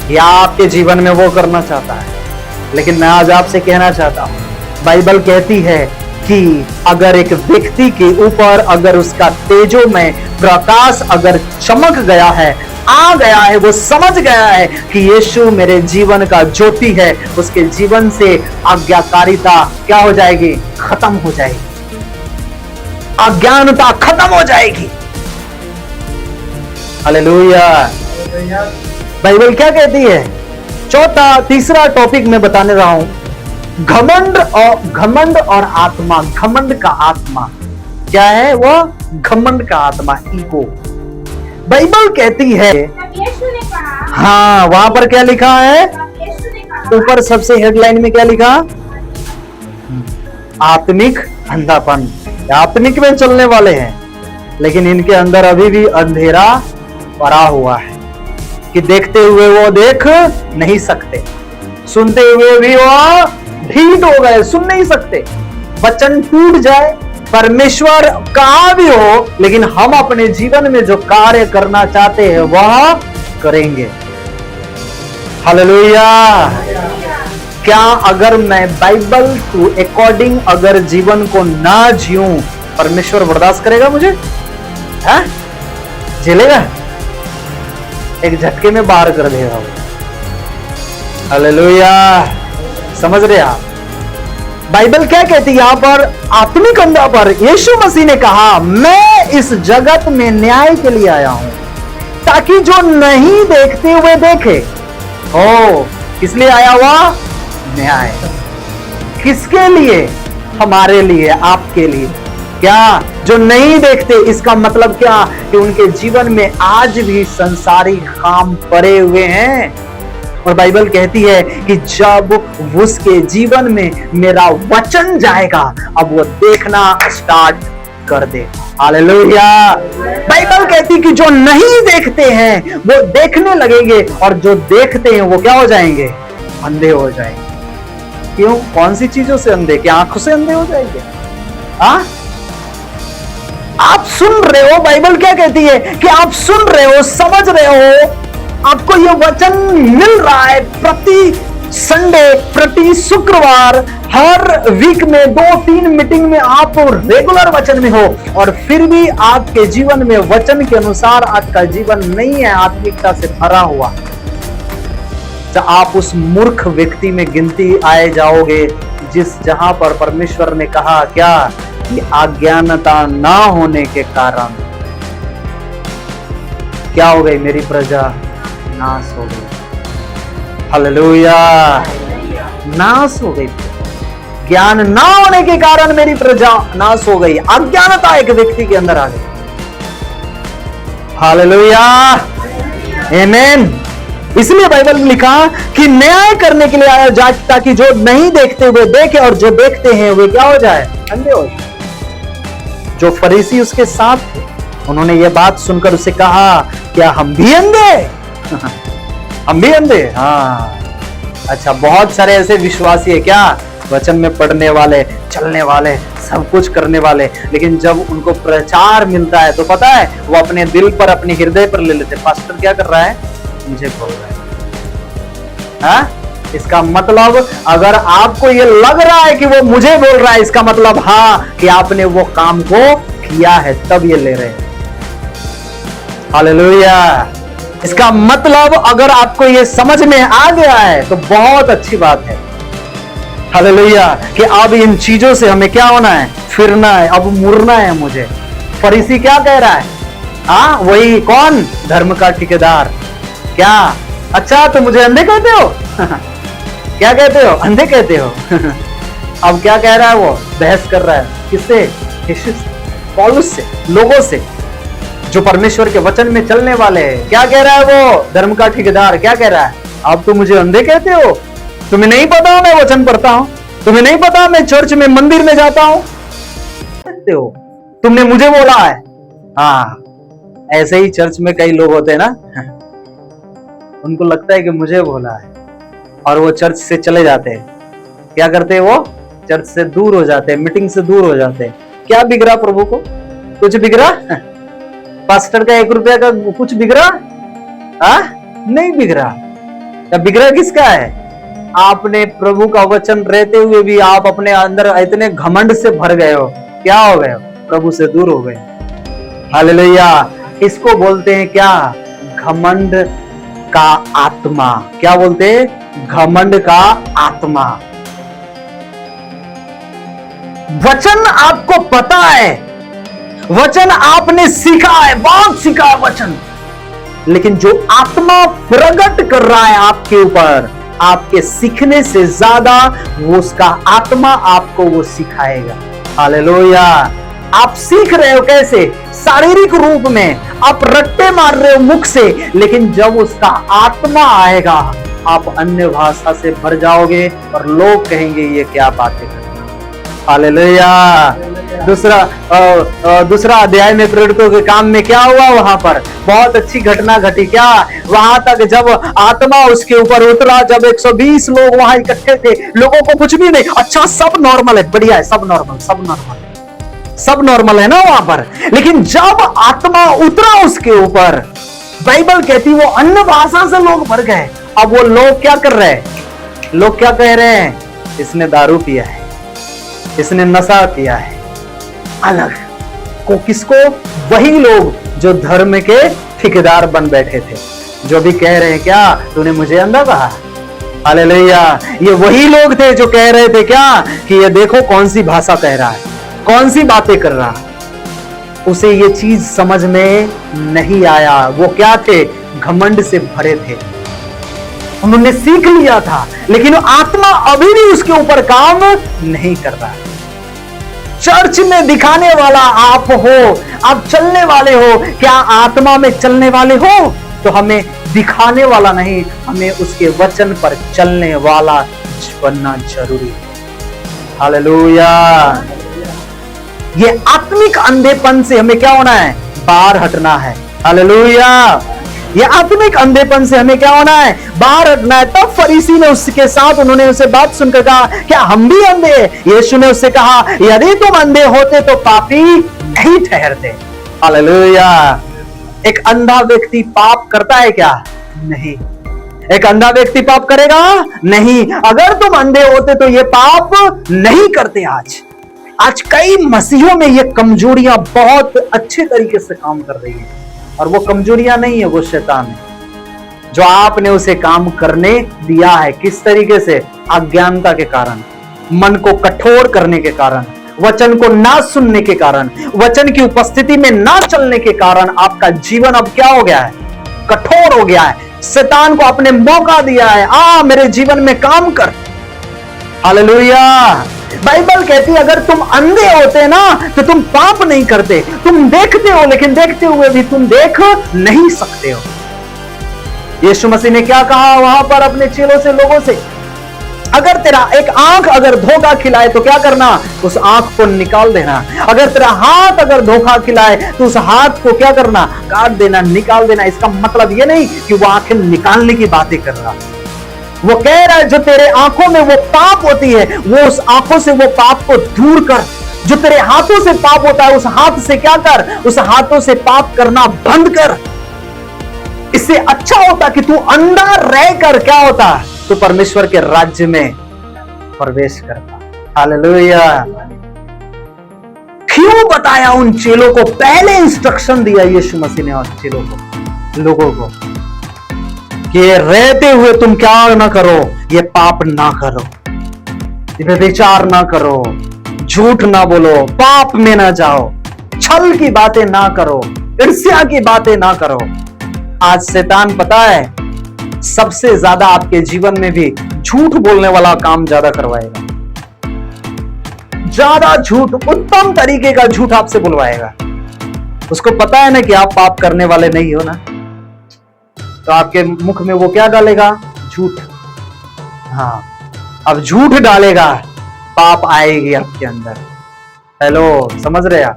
यह आपके जीवन में वो करना चाहता है। लेकिन मैं आज आपसे कहना चाहता हूं, बाइबल कहती है कि अगर एक व्यक्ति के ऊपर, अगर उसका तेजोमय प्रकाश अगर चमक गया है, आ गया है, वो समझ गया है कि यीशु मेरे जीवन का ज्योति है, उसके जीवन से आज्ञाकारिता क्या हो जाएगी? खत्म हो जाएगी, अज्ञानता खत्म हो जाएगी। हालेलुया। बाइबल क्या कहती है? तीसरा टॉपिक मैं बताने रहा हूं, घमंड और आत्मा। घमंड का आत्मा क्या है? वो घमंड का आत्मा, ईगो। बाइबल कहती है, हाँ, वहां पर क्या लिखा है? ऊपर सबसे हेडलाइन में क्या लिखा? आत्मिक अंधापन। आत्मिक में चलने वाले हैं, लेकिन इनके अंदर अभी भी अंधेरा पड़ा हुआ है कि देखते हुए वो देख नहीं सकते, सुनते हुए भी वो ढीठ हो गए, सुन नहीं सकते। वचन टूट जाए, परमेश्वर कहां भी हो, लेकिन हम अपने जीवन में जो कार्य करना चाहते हैं वह करेंगे। हालेलुया। क्या अगर मैं बाइबल टू अकॉर्डिंग अगर जीवन को ना जीऊं, परमेश्वर बर्दाश्त करेगा मुझे? है? झेलेगा? एक झटके में बाहर कर देगा। हालेलुया। समझ रहे आप? बाइबल क्या कहती है यहां पर? आत्मिक अंधा पर यीशु मसीह ने कहा, मैं इस जगत में न्याय के लिए आया हूं ताकि जो नहीं देखते हुए देखे। ओ, किस लिए आया हुआ? न्याय। किसके लिए? हमारे लिए, आपके लिए। क्या? जो नहीं देखते, इसका मतलब क्या? कि उनके जीवन में आज भी संसारी काम पड़े हुए हैं। और बाइबल कहती है कि जब उसके जीवन में मेरा वचन जाएगा, अब वो देखना स्टार्ट कर दे। हालेलुया। बाइबल कहती कि जो नहीं देखते हैं वो देखने लगेंगे, और जो देखते हैं वो क्या हो जाएंगे? अंधे हो जाएंगे। क्यों? कौन सी चीजों से अंधे? क्या आंखों से अंधे हो जाएंगे? आप सुन रहे हो, बाइबल क्या कहती है कि आप सुन रहे हो, समझ रहे हो, आपको ये वचन मिल रहा है प्रति संडे, प्रति शुक्रवार, हर वीक में 2-3 मीटिंग में आप रेगुलर वचन में हो, और फिर भी आपके जीवन में वचन के अनुसार आपका जीवन नहीं है आत्मिकता से भरा हुआ, तो आप उस मूर्ख व्यक्ति में गिनती आए जाओगे, जहां पर परमेश्वर ने कहा क्या? कि अज्ञानता ना होने के कारण क्या हो गई? मेरी प्रजा नाश हो गई। हालेलुया। नाश हो गई। ज्ञान ना होने के कारण मेरी प्रजा नाश हो गई। अज्ञानता एक व्यक्ति के अंदर आ गई। हालेलुया। आमीन। इसलिए बाइबल में लिखा कि न्याय करने के लिए आया जाए, ताकि जो नहीं देखते हुए देखे, और जो देखते हैं वे क्या हो जाए? अंधे हो जाए। जो फरीसी उसके साथ थे, उन्होंने ये बात सुनकर उसे कहा, क्या हम भी अंधे? हम भी अंधे? हाँ। अच्छा, बहुत सारे ऐसे विश्वासी है क्या? वचन में पढ़ने वाले, चलने वाले, सब कुछ करने वाले, लेकिन जब उनको प्रचार मिलता है तो पता है वो अपने दिल पर, अपने हृदय पर ले लेते। पास्टर क्या कर रहा है? मुझे बोल रहा है। हाँ? इसका मतलब अगर आपको ये लग रहा है कि वो मुझे बोल रहा है, इसका मतलब हाँ कि आपने वो काम को किया है, तब ये ले रहे हैं। हालेलुया। इसका मतलब अगर आपको ये समझ में आ गया है तो बहुत अच्छी बात है। हालेलुया। कि अब इन चीजों से हमें क्या होना है? फिरना है, अब मुड़ना है मुझे। फरीसी क्या कह रहा है? हाँ, वही कौन? धर्म का ठेकेदार। क्या? अच्छा, तो मुझे अंधे कहते हो? क्या कहते हो? अंधे कहते हो? अब क्या कह रहा है? वो बहस कर रहा है। किससे? यीशु से, पौलुस से, लोगों से जो परमेश्वर के वचन में चलने वाले हैं। क्या कह रहा है वो धर्म का ठेकेदार? क्या कह रहा है? अब तो मुझे अंधे कहते हो? तुम्हें नहीं पता मैं वचन पढ़ता हूं? तुम्हें नहीं पता मैं चर्च में, मंदिर में जाता हूं? कहते हो तुमने मुझे बोला है। हाँ, ऐसे ही चर्च में कई लोग होते हैं ना, उनको लगता है कि मुझे बोला है, और वो चर्च से चले जाते हैं। क्या करते हैं? वो चर्च से दूर हो जाते हैं, मीटिंग से दूर हो जाते हैं। क्या बिगड़ा प्रभु को? कुछ बिगड़ा? पास्टर का 1 रुपया का कुछ बिगड़ा? नहीं बिगड़ा। क्या बिगड़ा किसका है? आपने प्रभु का वचन रहते हुए भी आप अपने अंदर इतने घमंड से भर गए हो। क्या हो गए? प्रभु से दूर हो गए। हालेलुया। इसको बोलते हैं क्या? घमंड का आत्मा। क्या बोलते हैं? घमंड का आत्मा। वचन आपको पता है, वचन आपने सीखा है, बहुत सीखा है वचन, लेकिन जो आत्मा प्रकट कर रहा है आपके ऊपर, आपके सीखने से ज्यादा वो उसका आत्मा आपको वो सिखाएगा। हालेलुया। आप सीख रहे हो कैसे? शारीरिक रूप में आप रट्टे मार रहे हो मुख से, लेकिन जब उसका आत्मा आएगा आप अन्य भाषा से भर जाओगे और लोग कहेंगे ये क्या बातें करते हैं। हालेलुया। दूसरा अध्याय में प्रेरितों के काम में क्या हुआ? वहां पर बहुत अच्छी घटना घटी। क्या? वहां तक जब आत्मा उसके ऊपर उतरा, जब 120 लोग वहां इकट्ठे थे, लोगों को कुछ भी नहीं, अच्छा सब नॉर्मल है, बढ़िया है, सब नॉर्मल है ना वहां पर। लेकिन जब आत्मा उतरा उसके ऊपर, बाइबल कहती वो अन्य भाषा से लोग भर गए। अब वो लोग क्या कर रहे हैं? लोग क्या कह रहे हैं? इसने दारू पिया है, इसने नशा किया है। अलग को किसको? वही लोग जो धर्म के ठेकेदार बन बैठे थे, जो भी कह रहे हैं क्या तूने मुझे अंधा कहा। हालेलुया। ये वही लोग थे जो कह रहे थे क्या कि ये देखो कौन सी भाषा कह रहा है, कौन सी बातें कर रहा है। उसे ये चीज समझ में नहीं आया। वो क्या थे? घमंड से भरे थे। उन्होंने सीख लिया था, लेकिन आत्मा अभी भी उसके ऊपर काम नहीं कर रहा है। चर्च में दिखाने वाला आप हो, आप चलने वाले हो, क्या आत्मा में चलने वाले हो? तो हमें दिखाने वाला नहीं, हमें उसके वचन पर चलने वाला बनना जरूरी है। हालेलुया। ये आत्मिक अंधेपन से हमें क्या होना है? बाहर हटना है। हालेलुया। ये आत्मिक अंधेपन से हमें क्या होना है? बाहर हटना है। तब फरीसी ने उसके साथ, उन्होंने उसे बात सुनकर कहा, क्या हम भी अंधे हैं? यीशु ने उससे कहा, यदि तुम अंधे होते तो पापी नहीं ठहरते। हालेलुया। एक अंधा व्यक्ति पाप करता है क्या? नहीं। एक अंधा व्यक्ति पाप करेगा? नहीं। अगर तुम अंधे होते तो ये पाप नहीं करते। आज कई मसीहों में ये कमजोरियां बहुत अच्छे तरीके से काम कर रही है, और वो कमजोरियां नहीं है, वो शैतान है जो आपने उसे काम करने दिया है। किस तरीके से? अज्ञानता के कारण, मन को कठोर करने के कारण, वचन को ना सुनने के कारण, वचन की उपस्थिति में ना चलने के कारण आपका जीवन अब क्या हो गया है? कठोर हो गया है। शैतान को आपने मौका दिया है, आ मेरे जीवन में काम कर। हालेलुया। बाइबल कहती है अगर तुम अंधे होते ना तो तुम पाप नहीं करते। तुम देखते हो, लेकिन देखते हुए भी तुम देख नहीं सकते हो। यीशु मसीह ने क्या कहा वहां पर अपने चेलों से, लोगों से? अगर तेरा एक आंख अगर धोखा खिलाए तो क्या करना? उस आंख को निकाल देना। अगर तेरा हाथ अगर धोखा खिलाए तो उस हाथ को क्या करना? काट देना, निकाल देना। इसका मतलब ये नहीं कि वो आंखें निकालने की बातें कर रहा। वो कह रहा है जो तेरे आंखों में वो पाप होती है, वो उस आंखों से वो पाप को दूर कर। जो तेरे हाथों से पाप होता है, उस हाथ से क्या कर? उस हाथों से पाप करना बंद कर। इससे अच्छा होता कि तू अंधा रहकर क्या होता? तो परमेश्वर के राज्य में प्रवेश करता। हालेलुया। क्यों बताया उन चेलों को? पहले इंस्ट्रक्शन दिया यीशु मसीह ने उन चेलों को, लोगों को, कि रहते हुए तुम क्या ना करो? ये पाप ना करो, व्यभिचार ना करो, झूठ ना बोलो, पाप में ना जाओ, छल की बातें ना करो, ईर्ष्या की बातें ना करो। आज शैतान पता है सबसे ज्यादा आपके जीवन में भी झूठ बोलने वाला काम ज्यादा करवाएगा। ज्यादा झूठ, उत्तम तरीके का झूठ आपसे बुलवाएगा। उसको पता है ना कि आप पाप करने वाले नहीं हो ना, तो आपके मुख में वो क्या डालेगा? झूठ। हाँ, अब झूठ डालेगा, पाप आएगी आपके अंदर। हेलो, समझ रहे आप?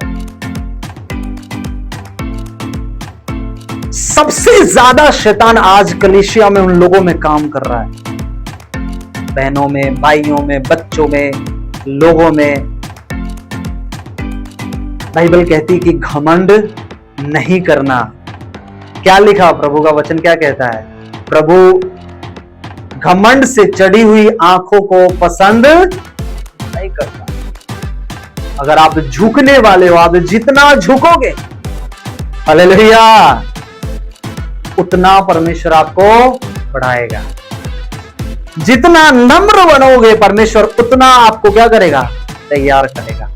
सबसे ज्यादा शैतान आज कलीसिया में उन लोगों में काम कर रहा है, बहनों में, भाइयों में, बच्चों में, लोगों में। बाइबल कहती कि घमंड नहीं करना। क्या लिखा? प्रभु का वचन क्या कहता है? प्रभु घमंड से चढ़ी हुई आंखों को पसंद नहीं करता। अगर आप झुकने वाले हो, आप जितना झुकोगे, हालेलुया, उतना परमेश्वर आपको बढ़ाएगा। जितना नम्र बनोगे, परमेश्वर उतना आपको क्या करेगा? तैयार करेगा,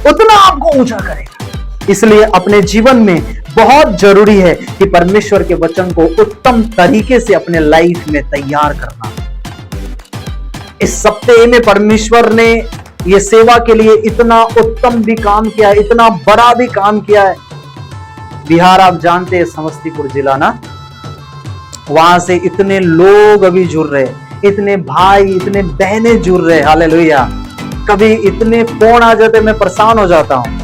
उतना आपको ऊंचा करेगा। इसलिए अपने जीवन में बहुत जरूरी है कि परमेश्वर के वचन को उत्तम तरीके से अपने लाइफ में तैयार करना। इस सप्ताह में परमेश्वर ने ये सेवा के लिए इतना उत्तम भी काम किया है, इतना बड़ा भी काम किया है। बिहार आप जानते हैं, समस्तीपुर जिला ना, वहां से इतने लोग अभी जुड़ रहे, इतने भाई, इतने बहनें जुड़ रहे। हालेलुया। कभी इतने फोन आ जाते, मैं परेशान हो जाता हूं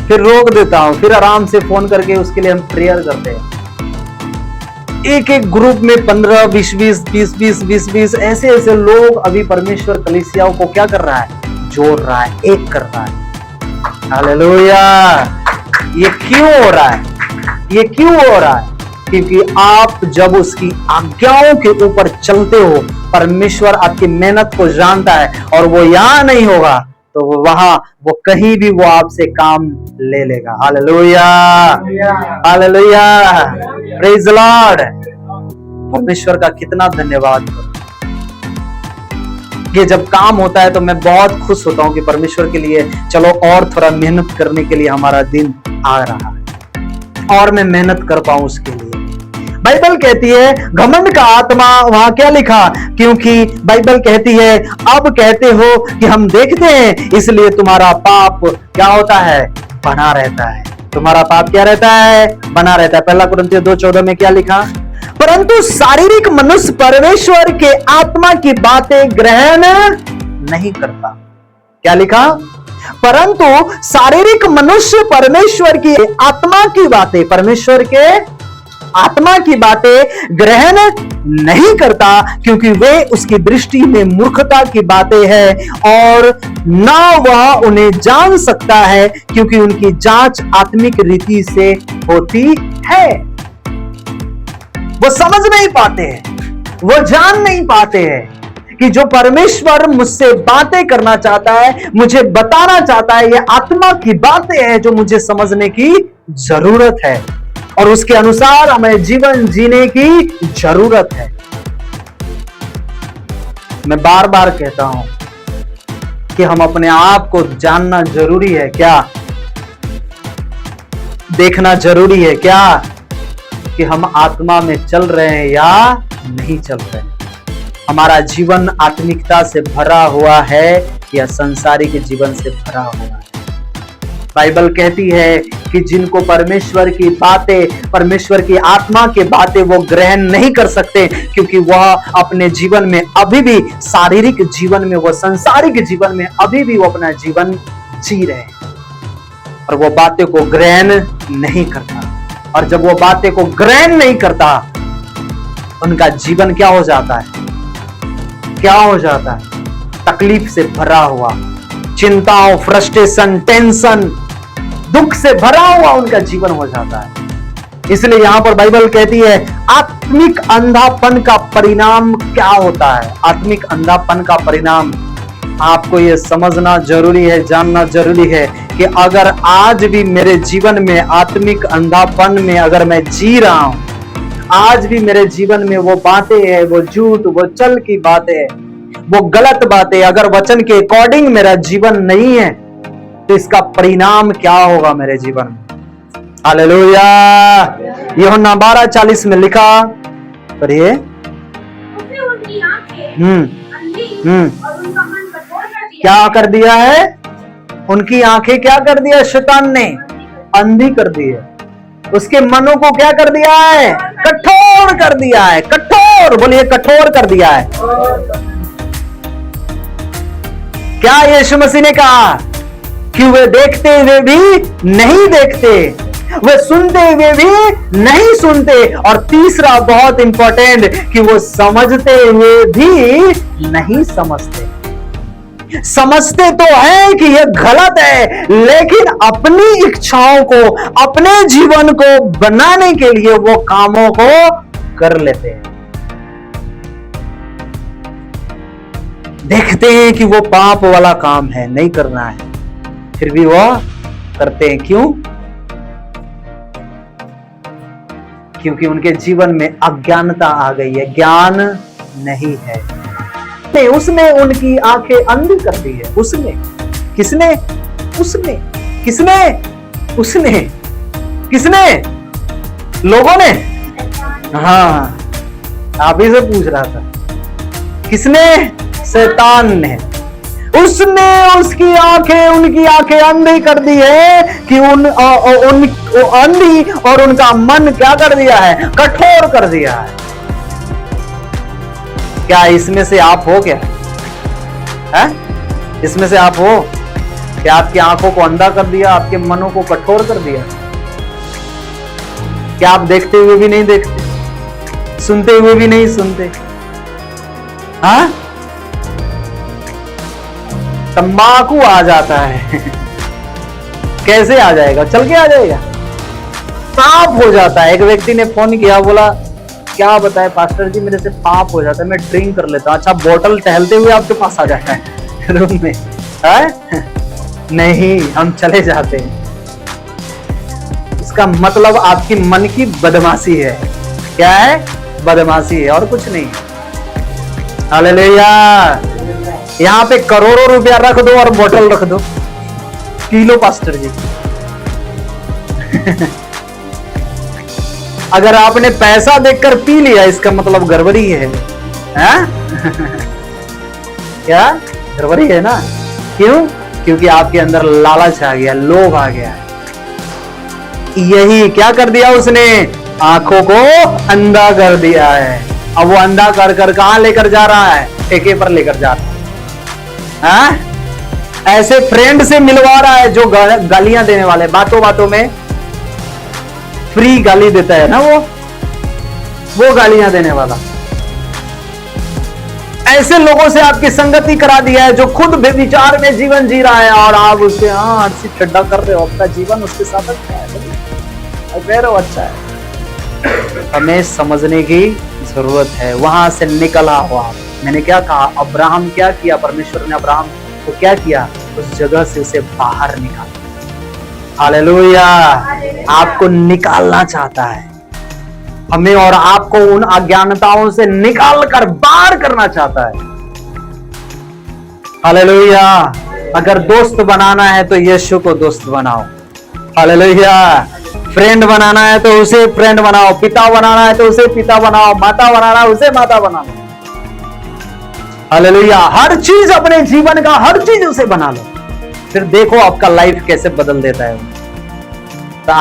फिर रोक देता हूं, फिर आराम से फोन करके उसके लिए हम प्रेयर करते हैं। एक एक ग्रुप में 15, 20, 20 ऐसे लोग अभी परमेश्वर कलीसियाओं को क्या कर रहा है? जोड़ रहा है, एक कर रहा है। हालेलुया। ये क्यों हो रहा है? ये क्यों हो रहा है? क्योंकि आप जब उसकी आज्ञाओं के ऊपर चलते हो, परमेश्वर आपकी मेहनत को जानता है, और वो यहां नहीं होगा तो वो कहीं भी वो आपसे काम ले लेगा। Hallelujah, hallelujah, praise the Lord. परमेश्वर का कितना धन्यवाद। ये जब काम होता है तो मैं बहुत खुश होता हूं कि परमेश्वर के लिए चलो और थोड़ा मेहनत करने के लिए हमारा दिन आ रहा है, और मैं मेहनत कर पाऊं उसके लिए। बाइबल कहती है घमंड का आत्मा, वहां क्या लिखा, क्योंकि बाइबल कहती है अब कहते हो कि हम देखते हैं इसलिए तुम्हारा पाप क्या होता है, बना रहता है। तुम्हारा पाप क्या रहता है, बना रहता है। पहला कुरिन्थियों 2:14 में क्या लिखा, परंतु शारीरिक मनुष्य परमेश्वर के आत्मा की बातें ग्रहण नहीं करता। क्या लिखा, परंतु शारीरिक मनुष्य परमेश्वर की आत्मा की बातें, परमेश्वर के आत्मा की बातें ग्रहण नहीं करता, क्योंकि वे उसकी दृष्टि में मूर्खता की बातें हैं और ना वह उन्हें जान सकता है, क्योंकि उनकी जांच आत्मिक रीति से होती है। वो समझ नहीं पाते हैं, वो जान नहीं पाते हैं कि जो परमेश्वर मुझसे बातें करना चाहता है, मुझे बताना चाहता है, ये आत्मा की बातें हैं जो मुझे समझने की जरूरत है और उसके अनुसार हमें जीवन जीने की जरूरत है। मैं बार बार कहता हूं कि हम अपने आप को जानना जरूरी है, क्या देखना जरूरी है, क्या कि हम आत्मा में चल रहे हैं या नहीं चल रहे हैं। हमारा जीवन आत्मिकता से भरा हुआ है या संसारिक जीवन से भरा हुआ है। बाइबल कहती है कि जिनको परमेश्वर की बातें, परमेश्वर की आत्मा की बातें वो ग्रहण नहीं कर सकते, क्योंकि वह अपने जीवन में अभी भी शारीरिक जीवन में, वो संसारिक जीवन में अभी भी वो अपना जीवन जी रहे हैं और वो बातें को ग्रहण नहीं करता। और जब वो बातें को ग्रहण नहीं करता, उनका जीवन क्या हो जाता है, क्या हो जाता है, तकलीफ से भरा हुआ, चिंताओं, फ्रस्ट्रेशन, टेंशन, दुख से भरा हुआ उनका जीवन हो जाता है। इसलिए यहां पर बाइबल कहती है आत्मिक अंधापन का परिणाम क्या होता है। आत्मिक अंधापन का परिणाम आपको यह समझना जरूरी है, जानना जरूरी है कि अगर आज भी मेरे जीवन में आत्मिक अंधापन में अगर मैं जी रहा हूं, आज भी मेरे जीवन में वो बातें हैं, वो झूठ, वो चल की बातें, वो गलत बातें, अगर वचन के अकॉर्डिंग मेरा जीवन नहीं है, तो इसका परिणाम क्या होगा मेरे जीवन में। हालेलुया। यूहन्ना 12:40 में लिखा, पढ़िए। क्या कर दिया है, उनकी आंखें क्या कर दिया, शैतान ने अंधी कर दी है। उसके मनों को क्या कर दिया है, कठोर कर दिया है। कठोर, बोलिए कठोर कर दिया है। क्या यीशु मसीह ने कहा कि वे देखते हुए भी नहीं देखते, वे सुनते हुए भी नहीं सुनते, और तीसरा बहुत इंपॉर्टेंट कि वो समझते हुए भी नहीं समझते। समझते तो है कि यह गलत है, लेकिन अपनी इच्छाओं को, अपने जीवन को बनाने के लिए वो कामों को कर लेते हैं। देखते हैं कि वो पाप वाला काम है, नहीं करना है, फिर भी वो करते हैं। क्यों? क्योंकि उनके जीवन में अज्ञानता आ गई है, ज्ञान नहीं है। उसने उनकी आंखें अंधी कर दी है। उसने, किसने? उसने, किसने? उसने, किसने? लोगों ने? हाँ, आप ही से पूछ रहा था, किसने? शैतान ने। उसने उसकी आंखें, उनकी आंखें अंधी कर दी है कि अंधी, और उनका मन क्या कर दिया है, कठोर कर दिया है। क्या इसमें से आप हो? क्या है? इसमें से आप हो क्या? आपकी आंखों को अंधा कर दिया, आपके मनों को कठोर कर दिया। क्या आप देखते हुए भी नहीं देखते, सुनते हुए भी नहीं सुनते? हाँ, तंबाकू आ जाता है कैसे आ जाएगा? चल के आ जाएगा, पाप हो जाता है। एक व्यक्ति ने फोन किया, बोला क्या बताए पास्टर जी, मेरे से पाप हो जाता है, मैं ड्रिंक कर लेता हूं। अच्छा, बोतल टहलते हुए आपके पास आ जाता है रूम में? है? नहीं, हम चले जाते हैं। इसका मतलब आपकी मन की बदमाशी है। क्या है? बदमाशी है, और कुछ नहीं। हालेलुया। यहाँ पे करोड़ों रुपया रख दो और बोतल रख दो, पी लो पास्टर जी अगर आपने पैसा देखकर पी लिया इसका मतलब गड़बड़ी है, हैं? क्या गड़बड़ी है ना? क्यों? क्योंकि आपके अंदर लालच आ गया, लोभ आ गया। यही क्या कर दिया उसने? आंखों को अंधा कर दिया है। अब वो अंधा कर कर कहां लेकर जा रहा है? ठेके पर लेकर जा रहा है। हाँ? ऐसे फ्रेंड से मिलवा रहा है जो गालियां देने वाले, बातों बातों में फ्री गाली देता है ना, वो गालियां देने वाला। ऐसे लोगों से आपकी संगति करा दिया है जो खुद विचार में जीवन जी रहा है और आप उसके हर्षित ठंडा कर रहे हो अपना जीवन उसके साथ। अच्छा है, हमें समझने की जरूरत है। वहां से निकला हुआ, मैंने क्या कहा, अब्राहम क्या किया? परमेश्वर ने अब्राहम को क्या किया? उस जगह से उसे बाहर निकाला। हालेलुया। आपको निकालना चाहता है, हमें और आपको उन अज्ञानताओं से निकाल कर बाहर करना चाहता है। हालेलुया। अगर दोस्त बनाना है तो यीशु को दोस्त बनाओ। हालेलुया। फ्रेंड बनाना है तो उसे फ्रेंड बनाओ, पिता बनाना है तो उसे पिता बनाओ, माता बनाना है उसे माता बनाओ। हालेलुया। हर चीज, अपने जीवन का हर चीज उसे बना लो, फिर देखो आपका लाइफ कैसे बदल देता है। तो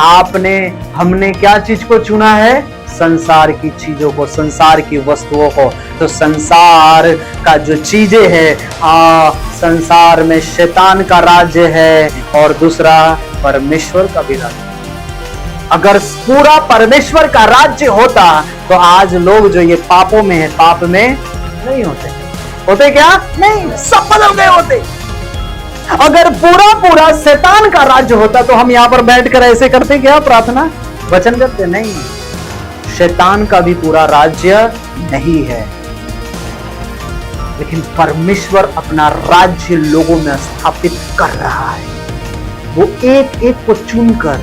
हमने क्या चीज को चुना है? संसार की चीजों को, संसार की वस्तुओं को। तो संसार का जो चीजें है, संसार में शैतान का राज्य है और दूसरा परमेश्वर का भी राज्य। अगर पूरा परमेश्वर का राज्य होता तो आज लोग जो ये पापों में है, पाप में नहीं होते क्या? नहीं, सब बदल गए होते। अगर पूरा शैतान का राज्य होता तो हम यहाँ पर बैठकर ऐसे करते क्या? प्रार्थना वचन करते? नहीं, शैतान का भी पूरा राज्य नहीं है, लेकिन परमेश्वर अपना राज्य लोगों में स्थापित कर रहा है। वो एक एक को चुनकर,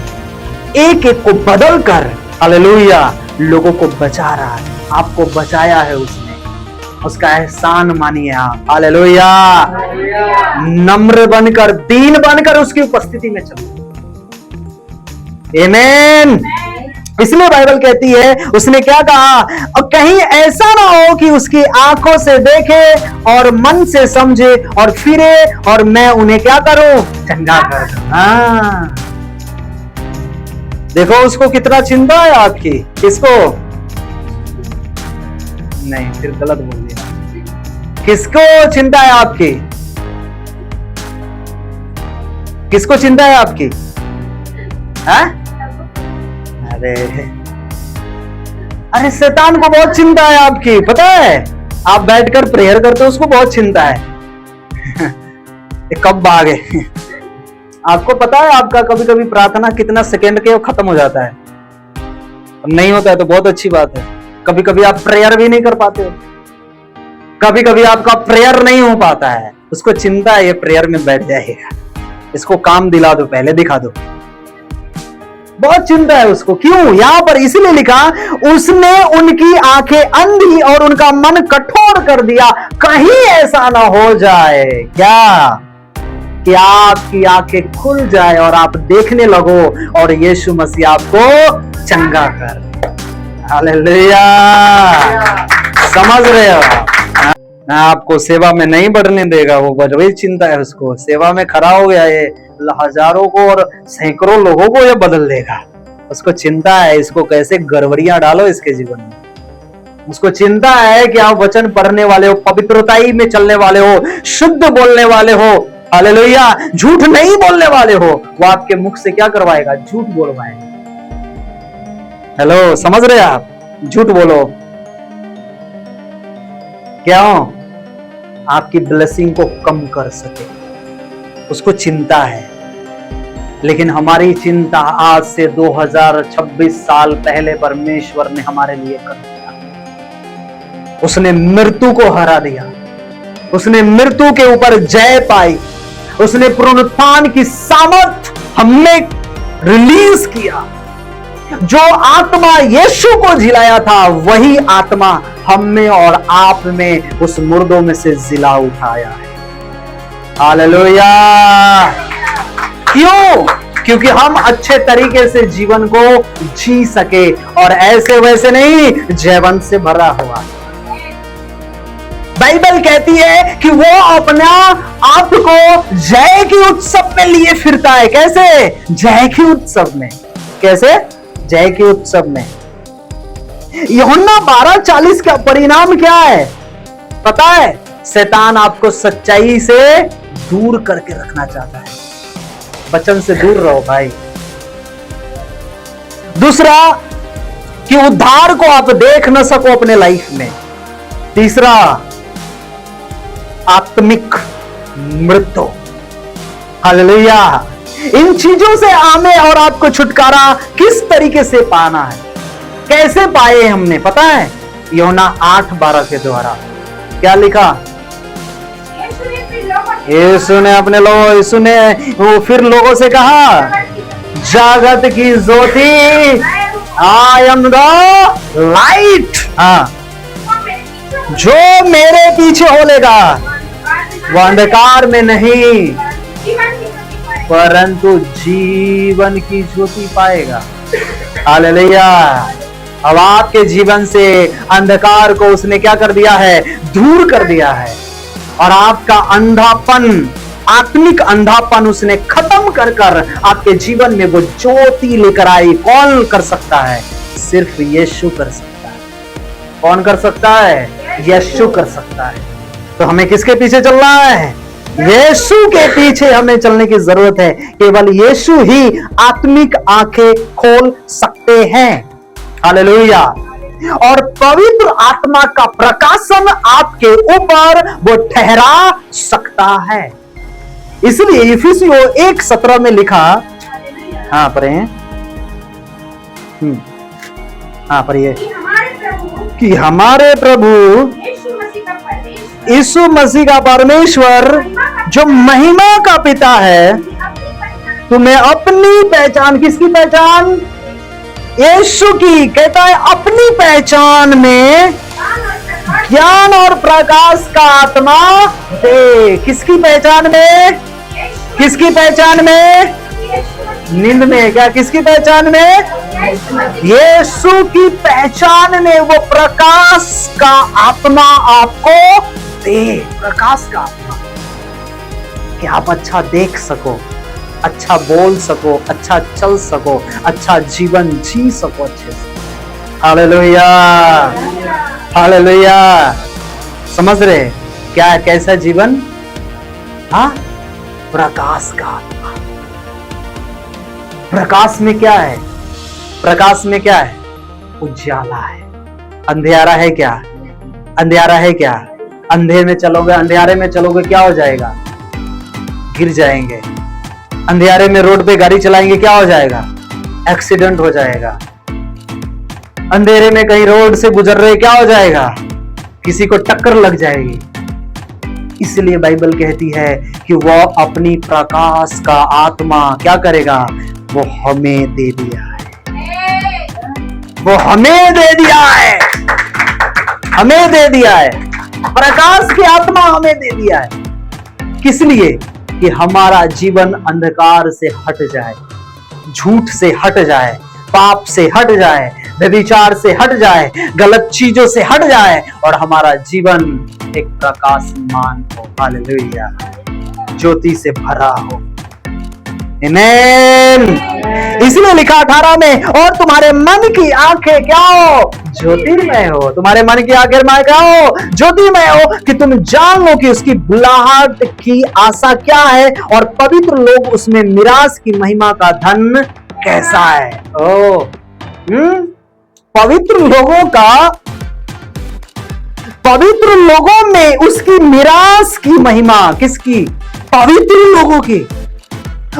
एक एक को बदलकर, हालेलुया, लोगों को बचा रहा है। आपको बचाया है उसने, उसका एहसान मानिए आप। हालेलुया। नम्र बनकर, दीन बनकर उसकी उपस्थिति में चलो। आमीन। इसलिए बाइबल कहती है, उसने क्या कहा? और कहीं ऐसा ना हो कि उसकी आंखों से देखे और मन से समझे और फिरे और मैं उन्हें क्या करूं? चंगा कर दूं। हाँ, देखो उसको कितना चिंता है आपकी। किसको? नहीं, फिर गलत बोल दिया। किसको चिंता है आपकी? किसको चिंता है आपकी? हाँ? अरे शैतान को बहुत चिंता है आपकी, पता है? आप बैठकर प्रेयर करते हो, उसको बहुत चिंता है। कब भागे? आपको पता है आपका कभी कभी प्रार्थना कितना सेकंड के खत्म हो जाता है? नहीं होता है तो बहुत अच्छी बात है। कभी कभी आप प्रेयर भी नहीं कर पाते हो, कभी कभी आपका प्रेयर नहीं हो पाता है। उसको चिंता है ये प्रेयर में बैठ जाएगा, इसको काम दिला दो, पहले दिखा दो। बहुत चिंता है उसको। क्यों? यहां पर इसलिए लिखा, उसने उनकी आंखें अंधी और उनका मन कठोर कर दिया, कहीं ऐसा ना हो जाए क्या कि आपकी आंखें खुल जाए और आप देखने लगो और यीशु मसीह आपको चंगा कर। हालेलुया। समझ रहे हो? आपको सेवा में नहीं बढ़ने देगा, वो बड़ी चिंता है उसको। सेवा में खड़ा हो गया, ये हजारों को और सैकड़ों लोगों को ये बदल देगा। उसको चिंता है इसको कैसे गड़बड़ियां डालो इसके जीवन में। उसको चिंता है कि आप वचन पढ़ने वाले हो, पवित्रताई में चलने वाले हो, शुद्ध बोलने वाले हो, हालेलुया, झूठ नहीं बोलने वाले हो। वो आपके मुख से क्या करवाएगा? झूठ बोलवाएगा। हेलो, समझ रहे आप? झूठ बोलो। क्यों? आपकी ब्लेसिंग को कम कर सके, उसको चिंता है। लेकिन हमारी चिंता आज से 2026 साल पहले परमेश्वर ने हमारे लिए कर दिया। उसने मृत्यु को हरा दिया, उसने मृत्यु के ऊपर जय पाई, उसने पुनरुत्थान की सामर्थ हमें रिलीज किया। जो आत्मा यीशु को जिलाया था वही आत्मा हम में और आप में उस मुर्दों में से जिला उठाया है। हालेलुया। क्यों? क्योंकि हम अच्छे तरीके से जीवन को जी सके और ऐसे वैसे नहीं, जयवंत से भरा हुआ। बाइबल कहती है कि वो अपना आप को जय के उत्सव में लिए फिरता है। कैसे? जय के उत्सव में। कैसे? जय के उत्सव में। यूहन्ना 12:40 का परिणाम क्या है पता है? शैतान आपको सच्चाई से दूर करके रखना चाहता है। वचन से दूर रहो भाई। दूसरा, कि उद्धार को आप देख न सको अपने लाइफ में। तीसरा, आत्मिक मृत्यु। हालेलुया। इन चीजों से हमें और आपको छुटकारा किस तरीके से पाना है, कैसे पाए हमने पता है? यूहन्ना 8:12 के द्वारा क्या लिखा? यीशु ने अपने लोगों, यीशु ने वो फिर लोगों से कहा, जगत की ज्योति, आई एम द लाइट। हाँ, जो मेरे पीछे होलेगा वह अंधकार में नहीं परंतु जीवन की ज्योति पाएगा। हालेलुया। अब आपके जीवन से अंधकार को उसने क्या कर दिया है? दूर कर दिया है। और आपका अंधापन, आत्मिक अंधापन उसने खत्म कर कर आपके जीवन में वो ज्योति लेकर आई। कौन कर सकता है? सिर्फ यीशु कर सकता है। कौन कर सकता है? यीशु कर सकता है। तो हमें किसके पीछे चलना है? यीशु के पीछे हमें चलने की जरूरत है। केवल यीशु ही आत्मिक आंखें खोल सकते हैं। हालेलुया। और पवित्र आत्मा का प्रकाशन आपके ऊपर वो ठहरा सकता है। इसलिए इफिसियों 1:17 में लिखा, हाँ पढ़े, हाँ पढ़िए, कि हमारे प्रभु यीशु मसीह का परमेश्वर जो महिमा का पिता है तुम्हें अपनी पहचान, किसकी पहचान? यीशु की। कहता है अपनी पहचान में ज्ञान और प्रकाश का आत्मा दे। किसकी पहचान में? किसकी पहचान में? नींद में क्या? किसकी पहचान में? यीशु की पहचान में वो प्रकाश का आत्मा आपको दे। प्रकाश का आत्मा कि आप अच्छा देख सको, अच्छा बोल सको, अच्छा चल सको, अच्छा जीवन जी सको अच्छे से। हालेलुया। हालेलुया। समझ रहे क्या? कैसा जीवन? हाँ, प्रकाश का आत्मा। प्रकाश में क्या है? प्रकाश में क्या है? उजाला है। अंधेरा है क्या? अंधेरा है क्या? अंधेरे में चलोगे, अंधेरे में चलोगे क्या हो जाएगा? गिर जाएंगे। अंधेरे में रोड पे गाड़ी चलाएंगे क्या हो जाएगा? एक्सीडेंट हो जाएगा। अंधेरे में कहीं रोड से गुजर रहे क्या हो जाएगा? किसी को टक्कर लग जाएगी। इसलिए बाइबल कहती है कि वो अपनी प्रकाश का आत्मा क्या करेगा? वो हमें दे दिया है। वो हमें दे दिया है। हमें दे दिया है। प्रकाश की आत्मा हमें दे दिया है। किस लिए? कि हमारा जीवन अंधकार से हट जाए, झूठ से हट जाए, पाप से हट जाए, व्यभिचार से हट जाए, गलत चीजों से हट जाए और हमारा जीवन एक प्रकाशमान हो। हालेलुया। ज्योति से भरा हो। आमीन। इसलिए लिखा 18 में, और तुम्हारे मन की आंखें क्या हो? ज्योतिर्मय हो। तुम्हारे मन की आंखें क्या हो? ज्योतिर्मय हो, कि तुम जान लो कि उसकी बुलाहट की आशा क्या है और पवित्र लोग उसमें मिरास की महिमा का धन कैसा है। ओ पवित्र लोगों का, पवित्र लोगों में उसकी मिरास की महिमा। किसकी? पवित्र लोगों की।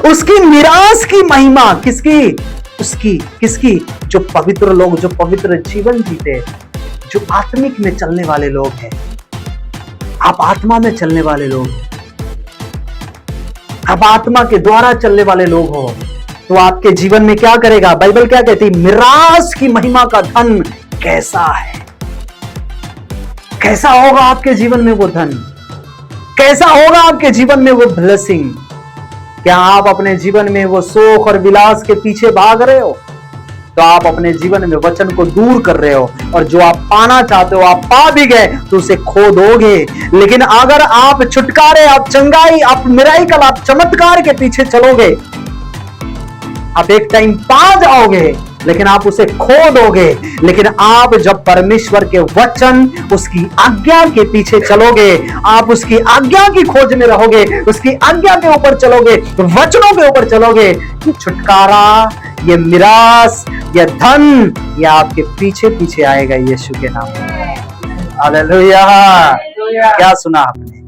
उसकी मिरास की महिमा किसकी? उसकी। किसकी? जो पवित्र लोग, जो पवित्र जीवन जीते, जो आत्मिक में चलने वाले लोग हैं। आप आत्मा में चलने वाले लोग हैं, आप आत्मा के द्वारा चलने वाले लोग हो, तो आपके जीवन में क्या करेगा? बाइबल क्या कहती है? मिरास की महिमा का धन कैसा है। कैसा होगा आपके जीवन में वो धन? कैसा होगा आपके जीवन में वो ब्लेसिंग? क्या आप अपने जीवन में वो सुख और विलास के पीछे भाग रहे हो? तो आप अपने जीवन में वचन को दूर कर रहे हो, और जो आप पाना चाहते हो आप पा भी गए तो उसे खो दोगे। लेकिन अगर आप छुटकारे, आप चंगाई, आप मिराइकल, आप चमत्कार के पीछे चलोगे, आप एक टाइम पा जाओगे लेकिन आप उसे खो दोगे। लेकिन आप जब परमेश्वर के वचन, उसकी आज्ञा के पीछे चलोगे, आप उसकी आज्ञा की खोज में रहोगे, उसकी आज्ञा के ऊपर चलोगे, वचनों के ऊपर चलोगे, ये छुटकारा, ये मिरास, ये धन, ये आपके पीछे पीछे आएगा यीशु के नाम में। हालेलुया। क्या सुना आपने?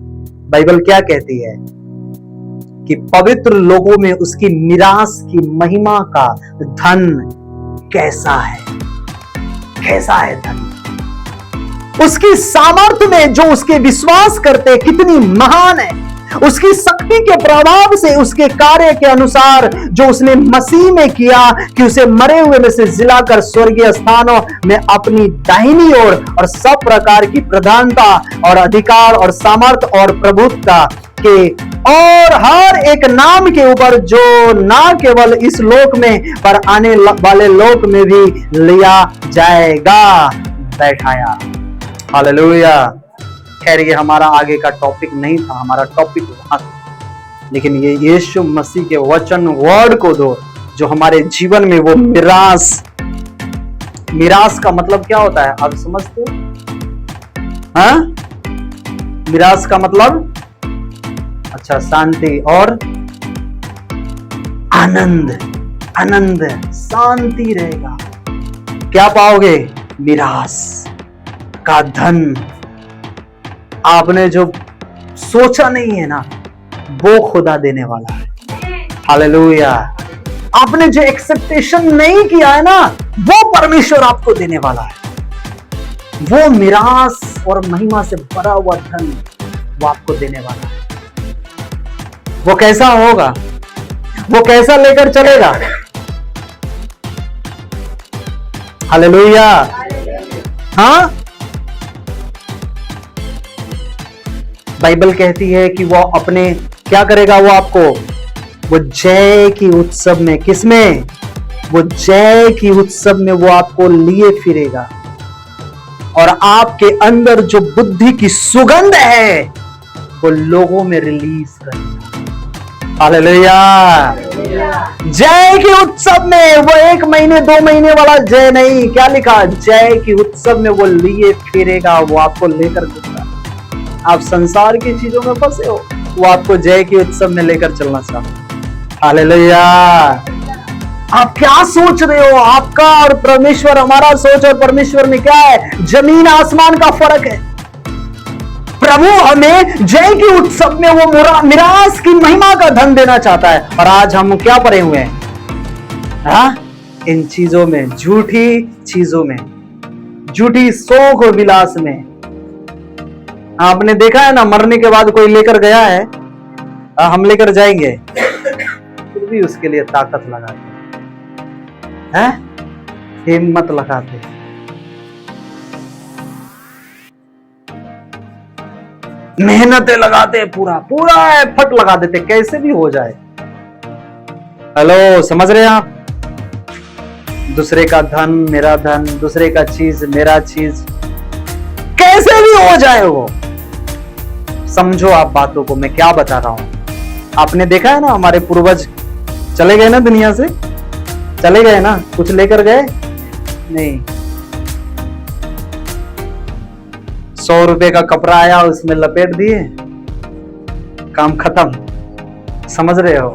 बाइबल क्या कहती है कि पवित्र लोगों में उसकी मिरास की महिमा का धन कैसा है, कैसा है धन। उसकी सामर्थ्य में जो उसके विश्वास करते कितनी महान है। उसकी शक्ति के प्रभाव से, उसके कार्य के अनुसार जो उसने मसीह में किया कि उसे मरे हुए में से जिलाकर स्वर्गीय स्थानों में अपनी दाहिनी ओर और सब प्रकार की प्रधानता और अधिकार और सामर्थ और प्रभुत्व के और हर एक नाम के ऊपर, जो ना केवल इस लोक में पर आने वाले लोक में भी लिया जाएगा, बैठाया। हालेलुया। खैर ये हमारा आगे का टॉपिक नहीं था, हमारा टॉपिक वहां था, लेकिन ये यीशु मसीह के वचन, वर्ड को दो जो हमारे जीवन में वो मिरास। मिरास का मतलब क्या होता है आप समझते हो? हाँ, मिरास का मतलब अच्छा शांति और आनंद, आनंद, शांति रहेगा। क्या पाओगे? मिरास का धन। आपने जो सोचा नहीं है ना, वो खुदा देने वाला है। हालेलुया। आपने जो एक्सेप्टेशन नहीं किया है ना, वो परमेश्वर आपको देने वाला है। वो मिरास और महिमा से भरा हुआ धन वो आपको देने वाला है। वो कैसा होगा? वो कैसा लेकर चलेगा? हालेलुया। हाँ, बाइबल कहती है कि वो अपने क्या करेगा? वो आपको वो जय की उत्सव में, किसमें? वो जय की उत्सव में वो आपको लिए फिरेगा और आपके अंदर जो बुद्धि की सुगंध है वो लोगों में रिलीज करेगा। हालेलुया। जय के उत्सव में वो 1 महीने 2 महीने वाला जय नहीं, क्या लिखा? जय के उत्सव में वो लिए फिरेगा, वो आपको लेकर चलता। आप संसार की चीजों में फंसे हो, वो आपको जय के उत्सव में लेकर चलना चाहता। हालेलुया। आप क्या सोच रहे हो? आपका और परमेश्वर, हमारा सोच और परमेश्वर में क्या है? जमीन आसमान का फर्क है। प्रभु हमें जय के उत्सव में वो मिरास की महिमा का धन देना चाहता है, और आज हम क्या पड़े हुए हैं? हाँ, इन चीजों में, झूठी चीजों में, झूठी शौक और विलास में। आपने देखा है ना, मरने के बाद कोई लेकर गया है, हम लेकर जाएंगे, फिर भी उसके लिए ताकत लगाते हैं, हिम्मत लगाते हैं। मेहनतें लगाते, पूरा पूरा एफर्ट लगा देते, कैसे भी हो जाए। हेलो, समझ रहे हैं आप? दूसरे का धन मेरा धन, दूसरे का चीज मेरा चीज, कैसे भी हो जाए वो। समझो आप बातों को, मैं क्या बता रहा हूं। आपने देखा है ना, हमारे पूर्वज चले गए ना दुनिया से, चले गए ना, कुछ लेकर गए नहीं। 100 रुपए का कपड़ा आया, उसमें लपेट दिए, काम खत्म। समझ रहे हो?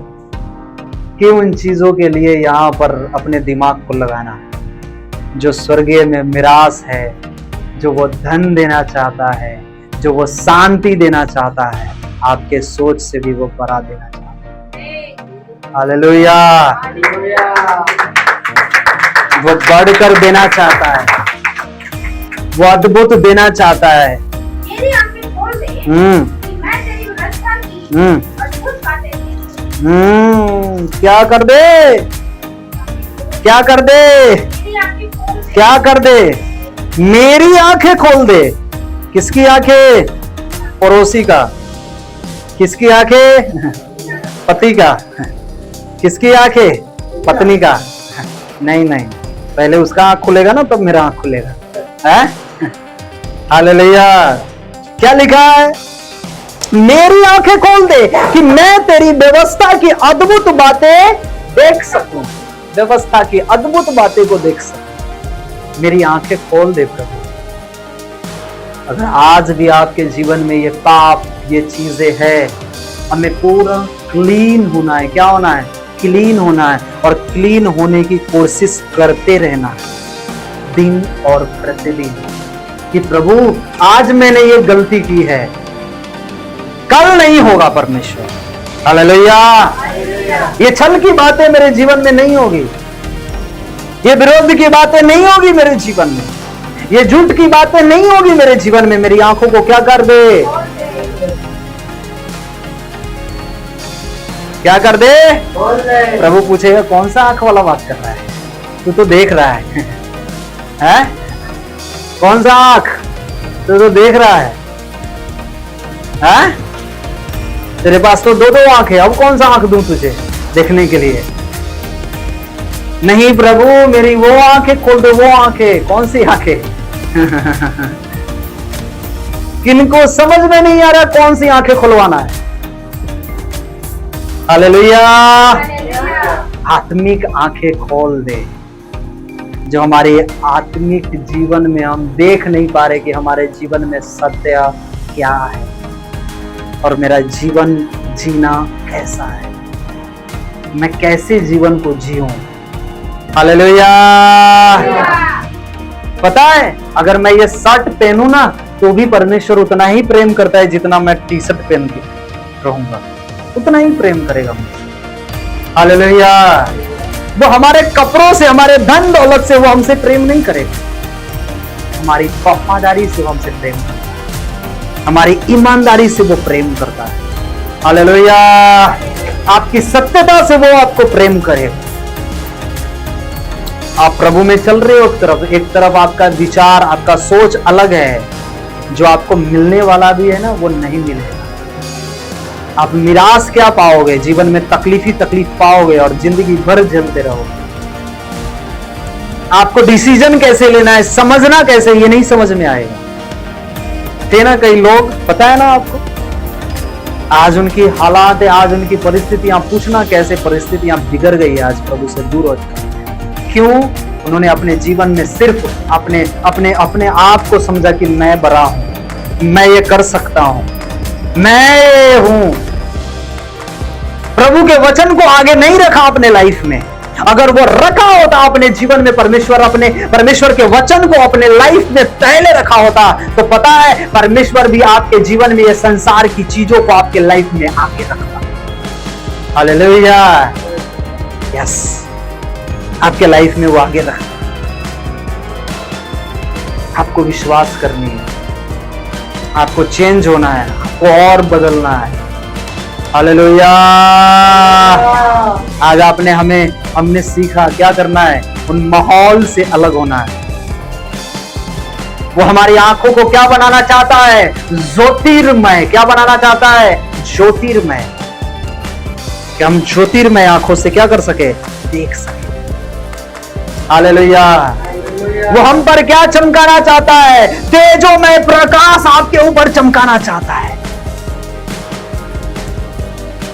कि उन चीजों के लिए यहां पर अपने दिमाग को लगाना। जो स्वर्गीय में मिरास है, जो वो धन देना चाहता है, जो वो शांति देना चाहता है, आपके सोच से भी वो बड़ा देना चाहता है। हालेलुया। वो बढ़कर देना चाहता है, वो अद्भुत देना चाहता है। क्या कर दे? क्या कर दे? क्या कर दे? मेरी आंखें खोल दे। किसकी आंखें? पड़ोसी का। किसकी आंखें? पति का? किसकी आंख है? पत्नी का? नहीं नहीं, पहले उसका आंख खुलेगा ना तब मेरा आंख खुलेगा। है हालेलुया। क्या लिखा है? मेरी आंखें खोल दे कि मैं तेरी व्यवस्था की अद्भुत बातें देख सकूं, व्यवस्था की अद्भुत बातें को देख सकूं। मेरी आंखें खोल दे प्रभु। अगर आज भी आपके जीवन में ये पाप, ये चीजें है, हमें पूरा क्लीन होना है। क्या होना है? क्लीन होना है। और क्लीन होने की कोशिश करते रहना है दिन और प्रतिदिन, कि प्रभु आज मैंने ये गलती की है, कल नहीं होगा परमेश्वर। हालेलुया। ये छल की बातें मेरे जीवन में नहीं होगी, ये विरोध की बातें नहीं होगी मेरे जीवन में, ये झूठ की बातें नहीं होगी मेरे जीवन में। मेरी आंखों को क्या कर दे? क्या कर दे? प्रभु पूछेगा कौन सा आंख वाला बात कर रहा है? तू तो देख रहा है, हैं? कौन सा आंख? तू तो देख रहा है, हैं? तेरे पास तो दो दो आंख है, अब कौन सा आंख दूं तुझे देखने के लिए? नहीं प्रभु, मेरी वो आंखें खोल दो। वो आंखें कौन सी आंखें? किनको समझ में नहीं आ रहा कौन सी आंखें खुलवाना है। हालेलुया। आत्मिक आंखें खोल दे, जो हमारे आत्मिक जीवन में हम देख नहीं पा रहे कि हमारे जीवन में सत्य क्या है और मेरा जीवन जीना कैसा है, मैं कैसे जीवन को जीऊं। हालेलुया। पता है, अगर मैं ये शर्ट पहनूं ना तो भी परमेश्वर उतना ही प्रेम करता है जितना मैं टी शर्ट पहन के रहूंगा, उतना ही प्रेम करेगा मुझे। हालेलुया। वो हमारे कपड़ों से, हमारे धन दौलत से वो हमसे प्रेम नहीं करेगा, हमारी वफादारी से वो हमसे प्रेम करता है, हमारी ईमानदारी से वो प्रेम करता है। हालेलुया। आपकी सत्यता से वो आपको प्रेम करेगा। आप प्रभु में चल रहे हो, एक तरफ आपका विचार, आपका सोच अलग है, जो आपको मिलने वाला भी है ना वो नहीं मिलेगा। आप निराश क्या पाओगे? जीवन में तकलीफ ही तकलीफ पाओगे और जिंदगी भर झेलते रहोगे। आपको डिसीजन कैसे लेना है, समझना कैसे, ये नहीं समझ में आएगा। थे ना कई लोग, पता है ना आपको, आज उनकी हालात है, आज उनकी परिस्थितियां, पूछना कैसे परिस्थितियां बिगड़ गई है, आज प्रभु से दूर हो चुकी। क्यों? उन्होंने अपने जीवन में सिर्फ अपने अपने अपने आप को समझा कि मैं बड़ा हूं, मैं ये कर सकता हूं, मैं ये हूं। प्रभु के वचन को आगे नहीं रखा अपने लाइफ में। अगर वो रखा होता अपने जीवन में, परमेश्वर के वचन को अपने लाइफ में पहले रखा होता, तो पता है परमेश्वर भी आपके जीवन में ये संसार की चीजों को आपके लाइफ में आगे रखता। हालेलुया। यस, आपके लाइफ में वो आगे रखता। आपको विश्वास करनी है, आपको चेंज होना है, आपको और बदलना है। हालेलुया। आज हमने सीखा क्या करना है, उन माहौल से अलग होना है। वो हमारी आंखों को क्या बनाना चाहता है? ज्योतिर्मय। क्या बनाना चाहता है? ज्योतिर्मय। कि हम ज्योतिर्मय आंखों से क्या कर सके? देख सके। हालेलुया। वो हम पर क्या चमकाना चाहता है? तेजोमय प्रकाश आपके ऊपर चमकाना चाहता है,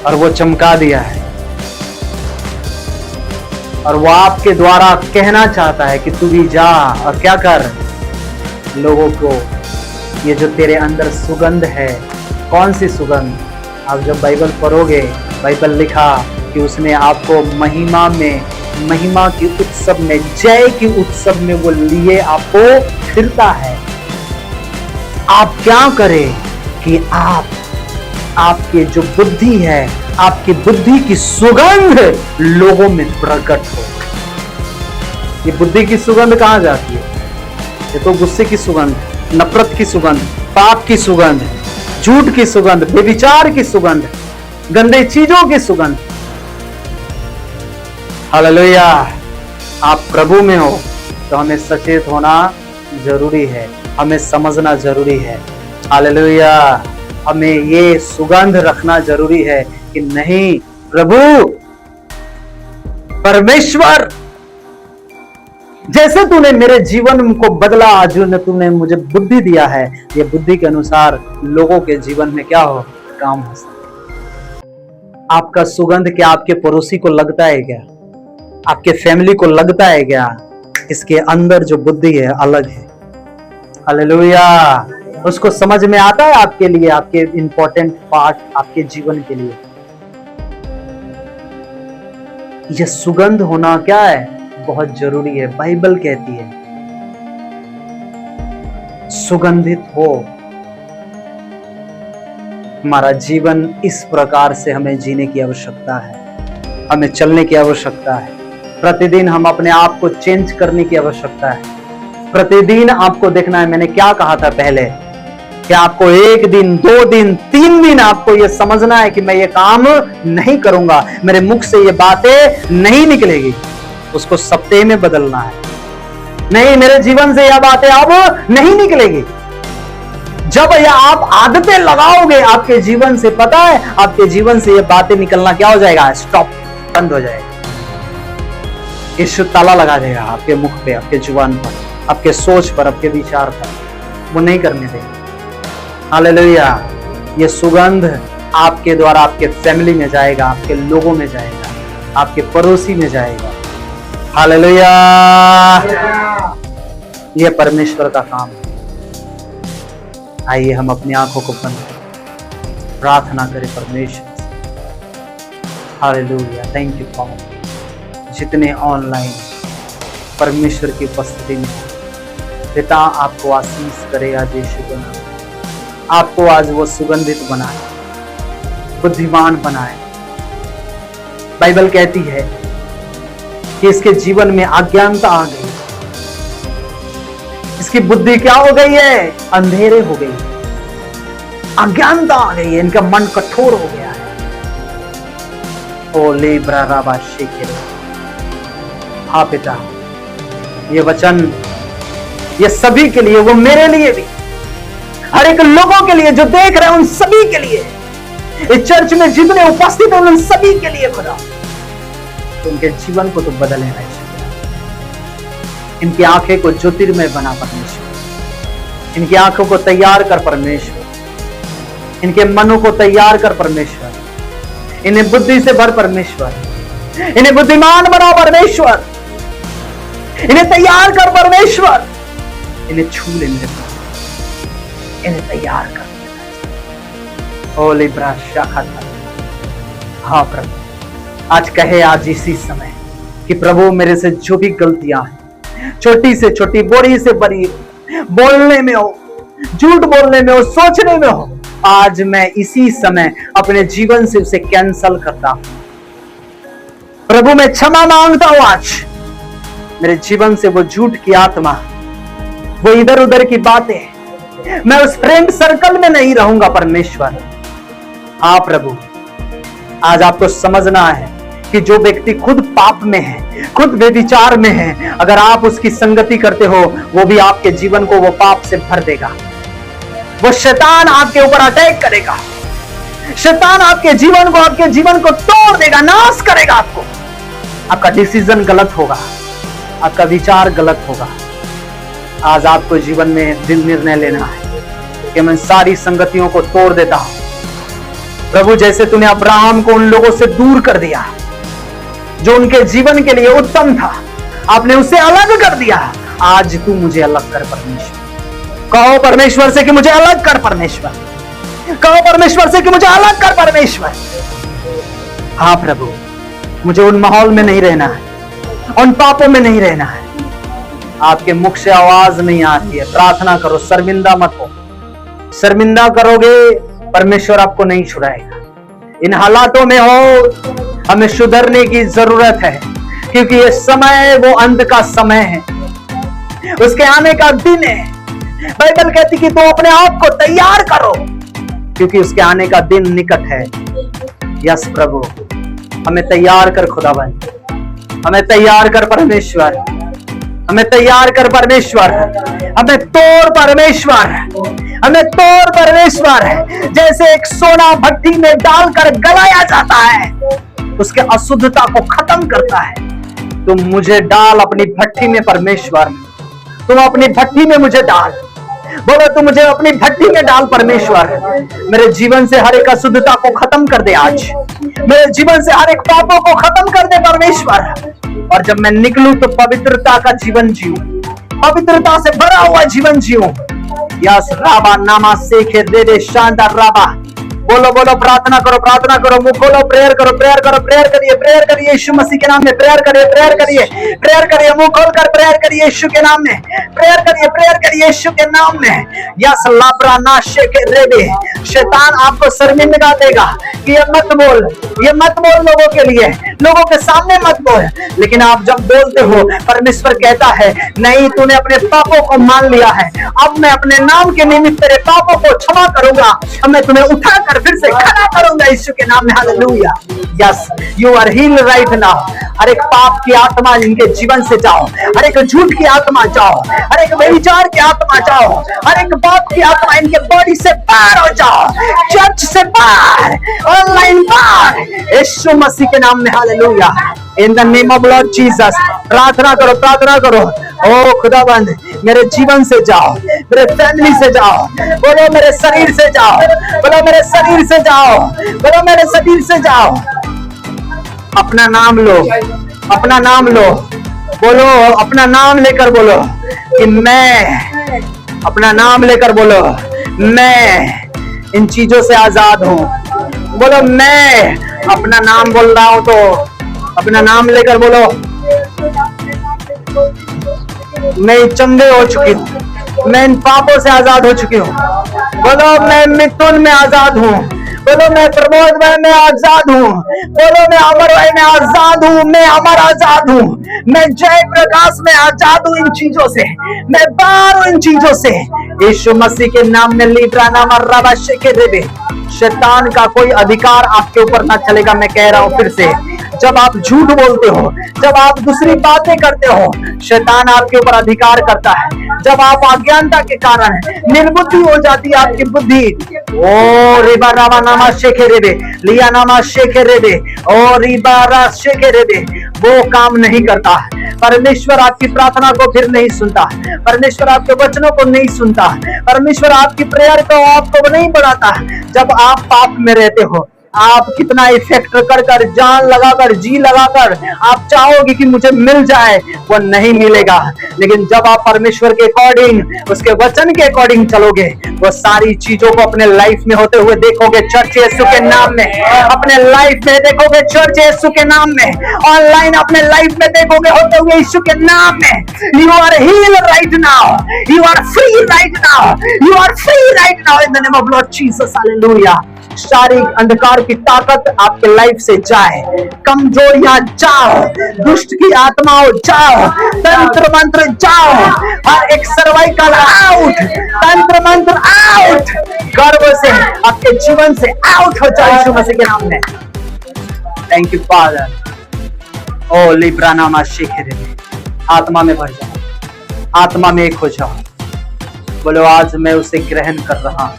और वो चमका दिया है। और वो आपके द्वारा कहना चाहता है कि तू भी जा और क्या कर, लोगों को ये जो तेरे अंदर सुगंध है। कौन सी सुगंध? आप जब बाइबल पढ़ोगे, बाइबल लिखा कि उसने आपको महिमा के उत्सव में, जय के उत्सव में वो लिए आपको फिरता है। आप क्या करें कि आपके जो बुद्धि है, आपकी बुद्धि की सुगंध लोगों में प्रकट हो। ये बुद्धि की सुगंध कहां जाती है? ये तो गुस्से की सुगंध, नफरत की सुगंध, पाप की सुगंध, झूठ की सुगंध, बेविचार की सुगंध, गंदे चीजों की सुगंध। हालेलुया। आप प्रभु में हो तो हमें सचेत होना जरूरी है, हमें समझना जरूरी है। हालेलुया। हमें ये सुगंध रखना जरूरी है कि नहीं, प्रभु परमेश्वर, जैसे तूने मेरे जीवन को बदला, आज तूने मुझे बुद्धि दिया है, ये बुद्धि के अनुसार लोगों के जीवन में क्या हो, काम हो सकता। आपका सुगंध क्या आपके पड़ोसी को लगता है क्या, आपके फैमिली को लगता है क्या? इसके अंदर जो बुद्धि है अलग है। हालेलुया। उसको समझ में आता है आपके लिए, आपके इंपॉर्टेंट पार्ट आपके जीवन के लिए। यह सुगंध होना क्या है, बहुत जरूरी है। बाइबल कहती है सुगंधित हो। हमारा जीवन इस प्रकार से हमें जीने की आवश्यकता है, हमें चलने की आवश्यकता है। प्रतिदिन हम अपने आप को चेंज करने की आवश्यकता है। प्रतिदिन आपको देखना है, मैंने क्या कहा था पहले, कि आपको 1 दिन 2 दिन 3 दिन आपको यह समझना है कि मैं ये काम नहीं करूंगा, मेरे मुख से ये बातें नहीं निकलेगी। उसको सप्ताह में बदलना है। नहीं, मेरे जीवन से यह बातें अब नहीं निकलेगी। जब यह आप आदतें लगाओगे आपके जीवन से, पता है आपके जीवन से ये बातें निकलना क्या हो जाएगा, स्टॉप, बंद हो जाएगा। यीशु ताला लगा देगा आपके मुख पे, आपके जुबान पर, आपके सोच पर, आपके विचार पर, वो नहीं करने देगा। हालेलुया। ये सुगंध आपके द्वारा आपके फैमिली में जाएगा, आपके लोगों में जाएगा, आपके पड़ोसी में जाएगा। हालेलुया। ये परमेश्वर का काम है। आइए हम अपनी आंखों को बंद करें, प्रार्थना करें परमेश्वर से। हालेलुया। थैंक यू फॉर जितने ऑनलाइन परमेश्वर की उपस्थिति में, पिता आपको आशीष करे। आज यीशु के नाम आपको आज वो सुगंधित बनाए, बुद्धिमान बनाए। बाइबल कहती है कि इसके जीवन में अज्ञानता आ गई, इसकी बुद्धि क्या हो गई है, अंधेरे हो गई, अज्ञानता आ गई है, इनका मन कठोर हो गया है। ओ ले ब्राराबा शेके। हाँ पिता, ये वचन ये सभी के लिए, वो मेरे लिए भी, हर एक लोगों के लिए जो देख रहे हैं उन सभी के लिए, इस चर्च में जितने उपस्थित हैं उन सभी के लिए खुदा, उनके जीवन को तो बदले ना। इनकी आंखें को ज्योतिर्मय बना परमेश्वर, इनकी आंखों को तैयार कर परमेश्वर, इनके मनों को तैयार कर परमेश्वर, इन्हें बुद्धि से भर परमेश्वर, इन्हें बुद्धिमान बना परमेश्वर, इन्हें तैयार कर परमेश्वर, इन्हें छू ले मेरे, इन्हें तैयार कर। ओले ब्राशा खाता। हाँ प्रभु, आज कहे आज इसी समय कि प्रभु मेरे से जो भी गलतियां हैं, छोटी से छोटी, बड़ी से बड़ी, बोलने में हो, झूठ बोलने में हो, सोचने में हो, आज मैं इसी समय अपने जीवन से उसे कैंसल करता हूं। प्रभु मैं क्षमा मांगता हूं। आज मेरे जीवन से वो झूठ की आत्मा, वो इधर उधर की बातें, मैं उस फ्रेंड सर्कल में नहीं रहूंगा परमेश्वर। हाँ प्रभु, आज आपको समझना है कि जो व्यक्ति खुद पाप में है, खुद व्यभिचार में है, अगर आप उसकी संगति करते हो, वो भी आपके जीवन को वो पाप से भर देगा। वो शैतान आपके ऊपर अटैक करेगा, शैतान आपके जीवन को तोड़ देगा, नाश करेगा आपको। आपका डिसीजन गलत होगा, आपका विचार गलत होगा। आज आपको जीवन में दिल निर्णय लेना है कि मैं सारी संगतियों को तोड़ देता हूं। प्रभु जैसे तूने अब्राहम को उन लोगों से दूर कर दिया जो उनके जीवन के लिए उत्तम था, आपने उसे अलग कर दिया। आज तू मुझे अलग कर परमेश्वर। कहो परमेश्वर से कि मुझे अलग कर परमेश्वर। कहो परमेश्वर से कि मुझे अलग कर परमेश्वर। हाँ प्रभु, मुझे उन माहौल में नहीं रहना है, उन पापों में नहीं रहना है। आपके मुख से आवाज नहीं आती है, प्रार्थना करो, शर्मिंदा मत हो। शर्मिंदा करोगे परमेश्वर आपको नहीं छुड़ाएगा। इन हालातों में हो, हमें सुधरने की जरूरत है, क्योंकि ये समय वो अंत का समय है, उसके आने का दिन है। बाइबल कहती कि तुम अपने आप को तैयार करो, क्योंकि उसके आने का दिन निकट है। यस प्रभु, हमें तैयार कर खुदावन, हमें तैयार कर परमेश्वर, हमें तैयार कर परमेश्वर, हमें तोड़ परमेश्वर, हमें तोड़ परमेश्वर। जैसे एक सोना भट्टी में डालकर गलाया जाता है, उसके अशुद्धता को खत्म करता है। तुम मुझे डाल अपनी भट्टी में परमेश्वर, तुम अपनी भट्टी में मुझे डाल। बोलो, तुम मुझे अपनी भट्टी में डाल परमेश्वर। मेरे जीवन से हर एक अशुद्धता को खत्म कर दे आज, मेरे जीवन से हर एक पापों को खत्म कर दे परमेश्वर। और जब मैं निकलूं तो पवित्रता का जीवन जीऊं, पवित्रता से भरा हुआ जीवन जीऊं। यस राबा नामा सेखे दे दे शानदार राबा। बोलो बोलो, प्रार्थना करो, प्रार्थना करो, मुंह खोलो, प्रेयर करो, प्रेयर करो, प्रेयर करिए, प्रेयर करिए यीशु मसीह के नाम में, प्रेयर करिए, प्रेयर करिए, प्रेयर करिए, मुंह खोलकर प्रेयर करिए यीशु के नाम में, प्रेयर करिए, प्रेयर करिए यीशु के नाम में। यस लाब्रा नाशे के रेबे। शैतान आपको शर्मिंदा देगा कि ये मत बोल, ये मत बोल, लोगों के लिए, लोगों के सामने मत बोल। लेकिन आप जब बोलते हो, परमेश्वर कहता है नहीं, तूने अपने पापों को मान लिया है, अब मैं अपने नाम के निमित्त तेरे पापों को क्षमा करूंगा, अब मैं तुम्हें उठाकर फिर से खड़ा करूंगा यीशु के नाम में। Hallelujah. Yes, you are healed right now. हर एक पाप की आत्मा इनके जीवन से जाओ, हर एक झूठ की आत्मा जाओ, हर एक व्यभिचार की आत्मा जाओ, हर एक पाप की आत्मा इनके बॉडी से बाहर हो जाओ, चर्च से बाहर, ऑनलाइन बाहर, यीशु मसीह के नाम में। Hallelujah. In the name of Lord Jesus. प्रार्थना करो, प्रार्थना करो। ओ खुदाबंद, मेरे जीवन से जाओ, मेरे फैमिली से जाओ, बोलो मेरे शरीर से जाओ, बोलो मेरे शरीर से जाओ, बोलो मेरे शरीर से जाओ। अपना नाम लो, अपना नाम लो, बोलो अपना नाम लेकर बोलो कि मैं, अपना नाम लेकर बोलो मैं इन चीजों से आजाद हूं। बोलो मैं अपना नाम बोल रहा हूं, तो अपना नाम लेकर बोलो मैं चंगे हो चुकी हूँ, मैं इन पापों से आजाद हो चुकी हूँ। बोलो मैं मिथुन में आजाद हूँ, बोलो मैं प्रमोद भाई में आजाद हूँ, बोलो मैं अमर भाई में आजाद हूँ, मैं अमर आजाद हूँ, मैं जय प्रकाश में आजाद हूँ इन चीजों से, मैं बाहर हूँ इन चीजों से यीशु मसीह के नाम में। लीड्रा नाम रबा शेके देवे। शैतान का कोई अधिकार आपके ऊपर ना चलेगा। मैं कह रहा हूं फिर से, जब आप झूठ बोलते हो, जब आप दूसरी बातें करते हो, शैतान आपके ऊपर अधिकार करता है। जब आप अज्ञानता के कारण निर्बुद्धि हो जाती है आपकी बुद्धि, ओ रिबा रामा नामा शेखे रेबे, लिया नामा शेखे रेबे, ओ रिबा रा शेखे रेबे, वो काम नहीं करता। परमेश्वर आपकी प्रार्थना को फिर नहीं सुनता, परमेश्वर आपके वचनों को नहीं सुनता, परमेश्वर आपकी प्रेयर को आपको नहीं बढ़ाता। जब आप पाप में रहते हो, आप कितना इफेक्ट कर कर, जान लगाकर, जी लगाकर आप चाहोगे कि मुझे मिल जाए, वो नहीं मिलेगा। लेकिन जब आप परमेश्वर के अकॉर्डिंग, उसके वचन के अकॉर्डिंग चलोगे, वो सारी चीजों को अपने लाइफ में होते हुए देखोगे। चर्च यीशु के नाम में अपने लाइफ में देखोगे, चर्च यीशु के नाम में, ऑनलाइन अपने लाइफ में देखोगे होते हुए यीशु के नाम में। You are healed right now, you are free right now, you are free right now in the name of Lord Jesus. Hallelujah. शारीरिक अंधकार की ताकत आपके लाइफ से जाए, कमजोरियां जाओ, दुष्ट की आत्माओं जाओ, तंत्र मंत्र जाओ, हर एक सर्वाइकल आउट, तंत्र मंत्र आउट, गर्भ से आपके जीवन से आउट हो जाए यीशु मसीह के नाम में। Thank you father. ओ लिब्रा नामा शेखे, आत्मा में भर जाओ, आत्मा में एक हो जाओ। बोलो आज मैं उसे ग्रहण कर रहा हूं,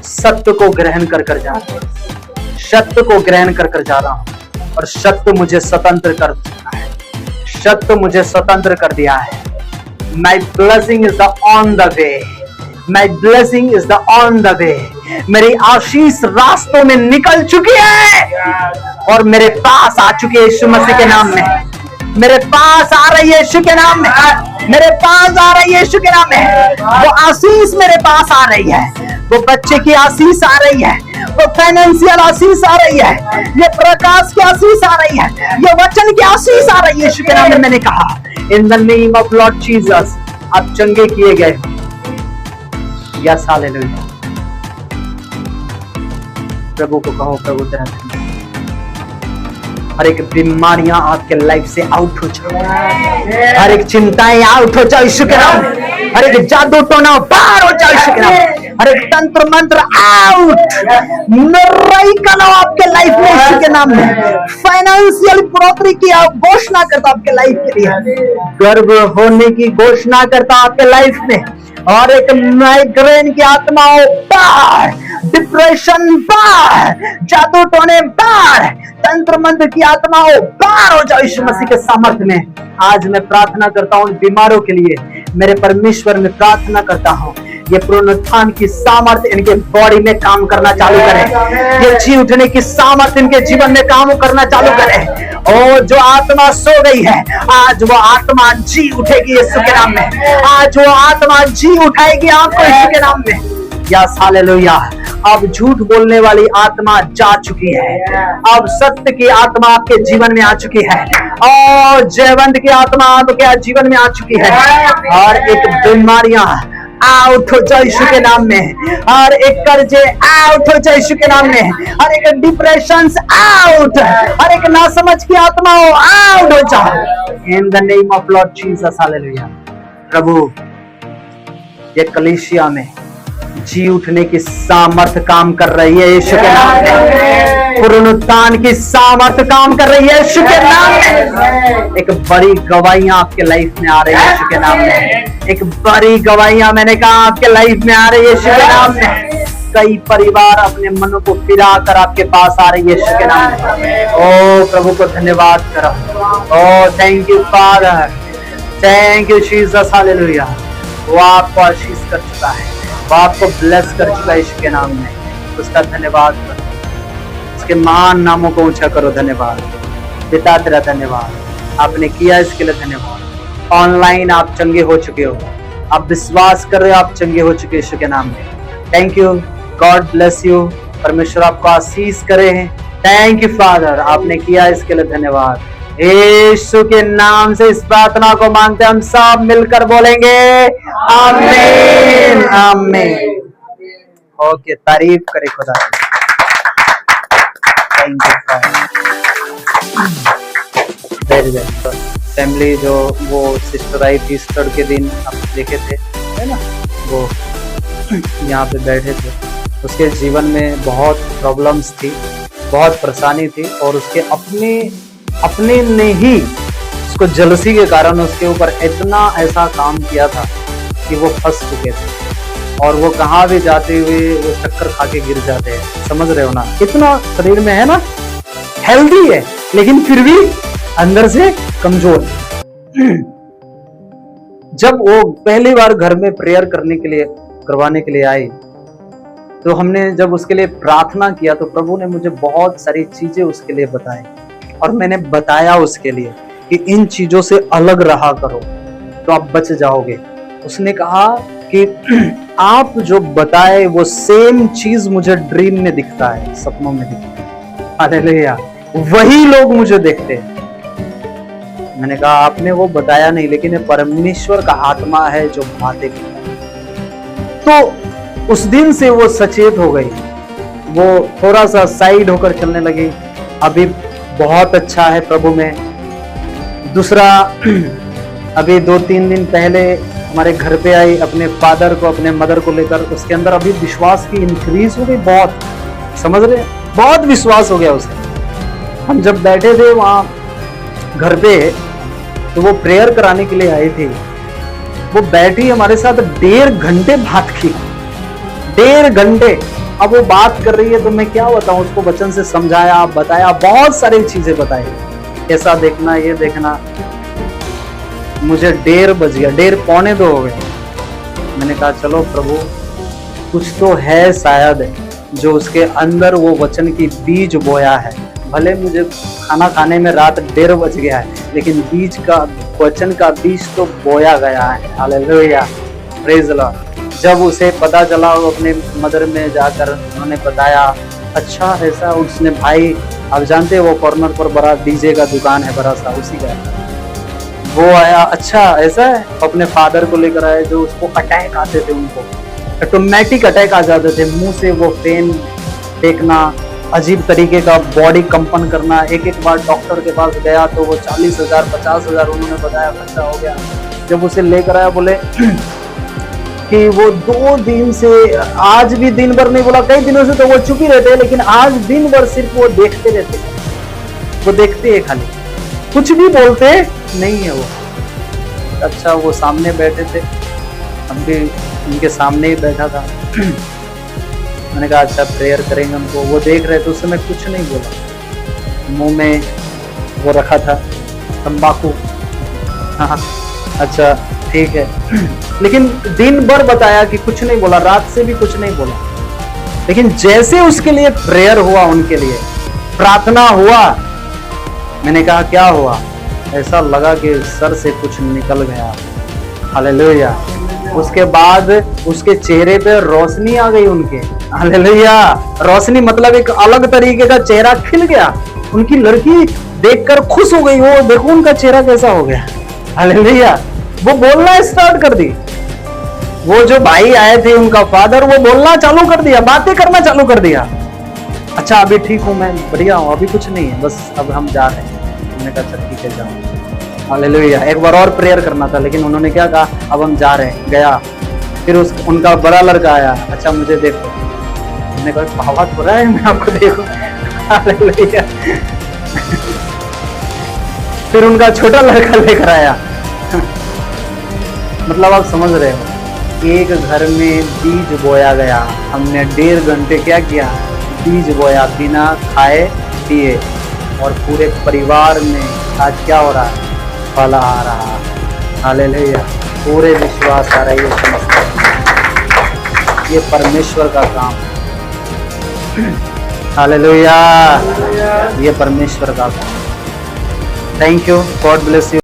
सत्य को ग्रहण कर कर जा रहा हूं, सत्य को ग्रहण कर कर जा रहा हूं, और सत्य मुझे स्वतंत्र कर दिया है, सत्य मुझे स्वतंत्र कर दिया है। My blessing is the on the way, my blessing is the on the way। मेरी आशीष रास्तों में निकल चुकी है और मेरे पास आ चुकी है यीशु मसीह के नाम में। मेरे पास आ रही है यीशु के नाम में, मेरे पास आ रही है यीशु के नाम में। वो आशीष मेरे पास आ रही है, वो बच्चे की आशीष आ रही है, वो फाइनेंशियल आशीष आ रही है, ये प्रकाश की आशीष आ रही है, ये वचन की आशीष आ रही है यीशु के नाम में। मैंने कहा इन the name of Lord Jesus, आप चंगे किए गए। Yes hallelujah. प्रभु को कहो, प्रभु तेरा धन्यवाद। हर एक बीमारियां आपके लाइफ से आउट हो जाओ, हर एक चिंताएं आउट हो जाओ यीशु के नाम में, हर एक जादू टोना बाहर हो जाओ यीशु के नाम में, हर एक तंत्र मंत्र आउट, निर्णय करो आपके लाइफ में यीशु के नाम में। फाइनेंशियल बढ़ोतरी की घोषणा करता आपके लाइफ के लिए, गर्भ होने की घोषणा करता आपके लाइफ में, और एक माइग्रेन की आत्माओं बाहर, डिप्रेशन बाहर, जादू टोने बाहर, तंत्र मंत्र की आत्माओं बाहर हो जाओ यीशु मसीह के सामर्थ्य में। आज मैं प्रार्थना करता हूं बीमारों के लिए, मेरे परमेश्वर में प्रार्थना करता हूं ये पुनरुत्थान की सामर्थ्य इनके बॉडी में काम करना चालू करे, ये जी उठने की सामर्थ्य इनके जीवन में काम करना चालू करे। और जो आत्मा सो गई है, आज वो आत्मा जी उठेगी यीशु के नाम में। आज वो आत्मा जी उठाएगी आपको यीशु के नाम में। Yes hallelujah. अब झूठ बोलने वाली आत्मा जा चुकी है, अब सत्य की आत्मा आपके जीवन में आ चुकी है, और जयवंत की आत्मा आपके जीवन में आ चुकी है। और एक बीमारियां आउट हो जाए यीशु के नाम में, और एक कर्जे आउट हो जाए यीशु के नाम में, और एक डिप्रेशन आउट, और एक नासमझ की आत्माओं आउट हो जाए in the name of Lord Jesus hallelujah. प्रभु ये कलीसिया में जी उठने की सामर्थ काम कर रही है यीशु के नाम में, पुनरुत्थान की सामर्थ काम कर रही है यीशु के नाम में। एक बड़ी गवाहियां आपके लाइफ में आ रही है यीशु के नाम में, एक बड़ी गवाहियां मैंने कहा आपके लाइफ में आ रही है यीशु के नाम में। कई परिवार अपने मनों को फिरा कर आपके पास आ रही है यीशु के नाम में। ओ प्रभु को धन्यवाद करो। Oh thank you father, thank you Jesus hallelujah. वो आपको आशीष कर चुका है, वो आपको ब्लेस कर चुका है यीशु के नाम में, उसका धन्यवाद करो, उसके महान नामों को ऊंचा करो। धन्यवाद पिता तेरा धन्यवाद, आपने किया इसके लिए धन्यवाद। ऑनलाइन आप चंगे हो चुके हो, आप विश्वास कर रहे हो आप चंगे हो चुके यीशु के नाम में। Thank you, God bless you, परमेश्वर आपको आशीष करे। थैंक यू फादर, आपने किया इसके लिए धन्यवाद। यीशु के नाम से इस प्रार्थना को मांगते हम सब मिलकर बोलेंगे आमीन आमीन। ओके, तारीफ करे खुदा। Thank you family. जो वो सिस्टर आई थी ईस्टर के दिन आप देखे थे है ना, वो यहाँ पे बैठे थे, उसके जीवन में बहुत प्रॉब्लम्स थी, बहुत परेशानी थी, और उसके अपने ने ही उसको जलसी के कारण उसके ऊपर इतना ऐसा काम किया था कि वो फंस चुके थे, और वो कहाँ भी जाते हुए वो चक्कर खा के गिर जाते हैं। समझ रहे हो ना, इतना शरीर में है ना, हेल्दी है लेकिन फिर भी अंदर से कमजोर। जब वो पहली बार घर में प्रेयर करवाने के लिए आई, तो हमने जब उसके लिए प्रार्थना किया तो प्रभु ने मुझे बहुत सारी चीजें उसके लिए बताई, और मैंने बताया उसके लिए कि इन चीजों से अलग रहा करो तो आप बच जाओगे। उसने कहा कि आप जो बताए वो सेम चीज मुझे ड्रीम में दिखता है, सपनों में दिखता है। हालेलुया, वही लोग मुझे देखते हैं। मैंने कहा आपने वो बताया नहीं, लेकिन ये परमेश्वर का आत्मा है जो बातें करता है। तो उस दिन से वो सचेत हो गई, वो थोड़ा सा साइड होकर चलने लगी। अभी बहुत अच्छा है प्रभु में। दूसरा, अभी 2-3 दिन पहले हमारे घर पे आई, अपने फादर को अपने मदर को लेकर। उसके अंदर अभी विश्वास की इंक्रीज हो गई बहुत, समझ रहे, बहुत विश्वास हो गया उसे। हम जब बैठे थे वहाँ घर पे, तो वो प्रेयर कराने के लिए आई थी। वो बैठी हमारे साथ 1.5 घंटे बात की, 1.5 घंटे। अब वो बात कर रही है तो मैं क्या बताऊं उसको, वचन से समझाया, बताया, बहुत सारी चीजें बताई, कैसा देखना, ये देखना। मुझे 1:30 बज गया, 1:30 पौने 2 हो गए। मैंने कहा चलो प्रभु कुछ तो है शायद जो उसके अंदर वो वचन की बीज बोया है। भले मुझे खाना खाने में रात 1:30 बज गया है, लेकिन बीज का, वचन का बीज तो बोया गया है। Hallelujah, praise the Lord. जब उसे पता चला, वो अपने मदर में जाकर उन्होंने बताया, अच्छा ऐसा। उसने भाई, आप जानते हैं वो कॉर्नर पर बड़ा डीजे का दुकान है बड़ा सा, उसी का वो आया। अच्छा ऐसा है, अपने फादर को लेकर आए जो उसको अटैक आते थे, उनको ऑटोमेटिक अटैक आ जाते थे, मुंह से वो पेन फेंकना, अजीब तरीके का बॉडी कंपन करना। एक बार डॉक्टर के पास गया तो वो 40,000 50,000 उन्होंने बताया खर्चा हो गया। जब उसे लेकर आया, बोले कि वो 2 दिन से, आज भी दिन भर नहीं बोला, कई दिनों से तो वो चुप ही रहते हैं, लेकिन आज दिन भर सिर्फ वो देखते रहते हैं, वो देखते हैं खाली, कुछ भी बोलते नहीं है वो। अच्छा वो सामने बैठे थे, हम भी उनके सामने ही बैठा था। मैंने कहा अच्छा प्रेयर करेंगे उनको, वो देख रहे थे, उस समय कुछ नहीं बोला। मुंह में वो रखा था तंबाकू। हाँ अच्छा ठीक है। लेकिन दिन भर बताया कि कुछ नहीं बोला, रात से भी कुछ नहीं बोला। लेकिन जैसे उसके लिए प्रेयर हुआ, उनके लिए प्रार्थना हुआ, मैंने कहा क्या हुआ? ऐसा लगा कि सर से कुछ निकल गया। हालेलुया। उसके बाद उसके चेहरे पे रोशनी आ गई उनके। हालेलुया। रोशनी मतलब एक अलग तरीके का चेहरा खिल गया। उनकी लड़की देखकर खुश हो गई। वो देखो उनका चेहरा कैसा हो गया। हालेलुया। वो बोलना स्टार्ट कर दी। वो जो भाई आए थे उनका फादर, वो बोलना चालू कर दिया, बातें करना चालू कर दिया। अच्छा अभी ठीक हूँ मैं, बढ़िया हूँ, अभी कुछ नहीं है, बस अब हम जा रहे हैं। मैंने कहा अच्छा ठीक है जाओ। हालेलुया। एक बार और प्रेयर करना था, लेकिन उन्होंने क्या कहा, अब हम जा रहे हैं। गया। फिर उनका बड़ा लड़का आया, अच्छा मुझे देखो। मैंने कहा भावत हो रहा है, मैं आपको देखो। हालेलुया। फिर उनका छोटा लड़का लेकर आया। मतलब आप समझ रहे हो, एक घर में बीज बोया गया। हमने 1.5 घंटे क्या किया, बीज बोया, बिना खाए पिए, और पूरे परिवार में आज क्या हो रहा है, फल आ रहा है। हालेलुया। पूरे विश्वास आ रहा है, ये समझते हैं ये परमेश्वर का काम। हालेलुया। ये परमेश्वर का काम। Thank you, God bless you.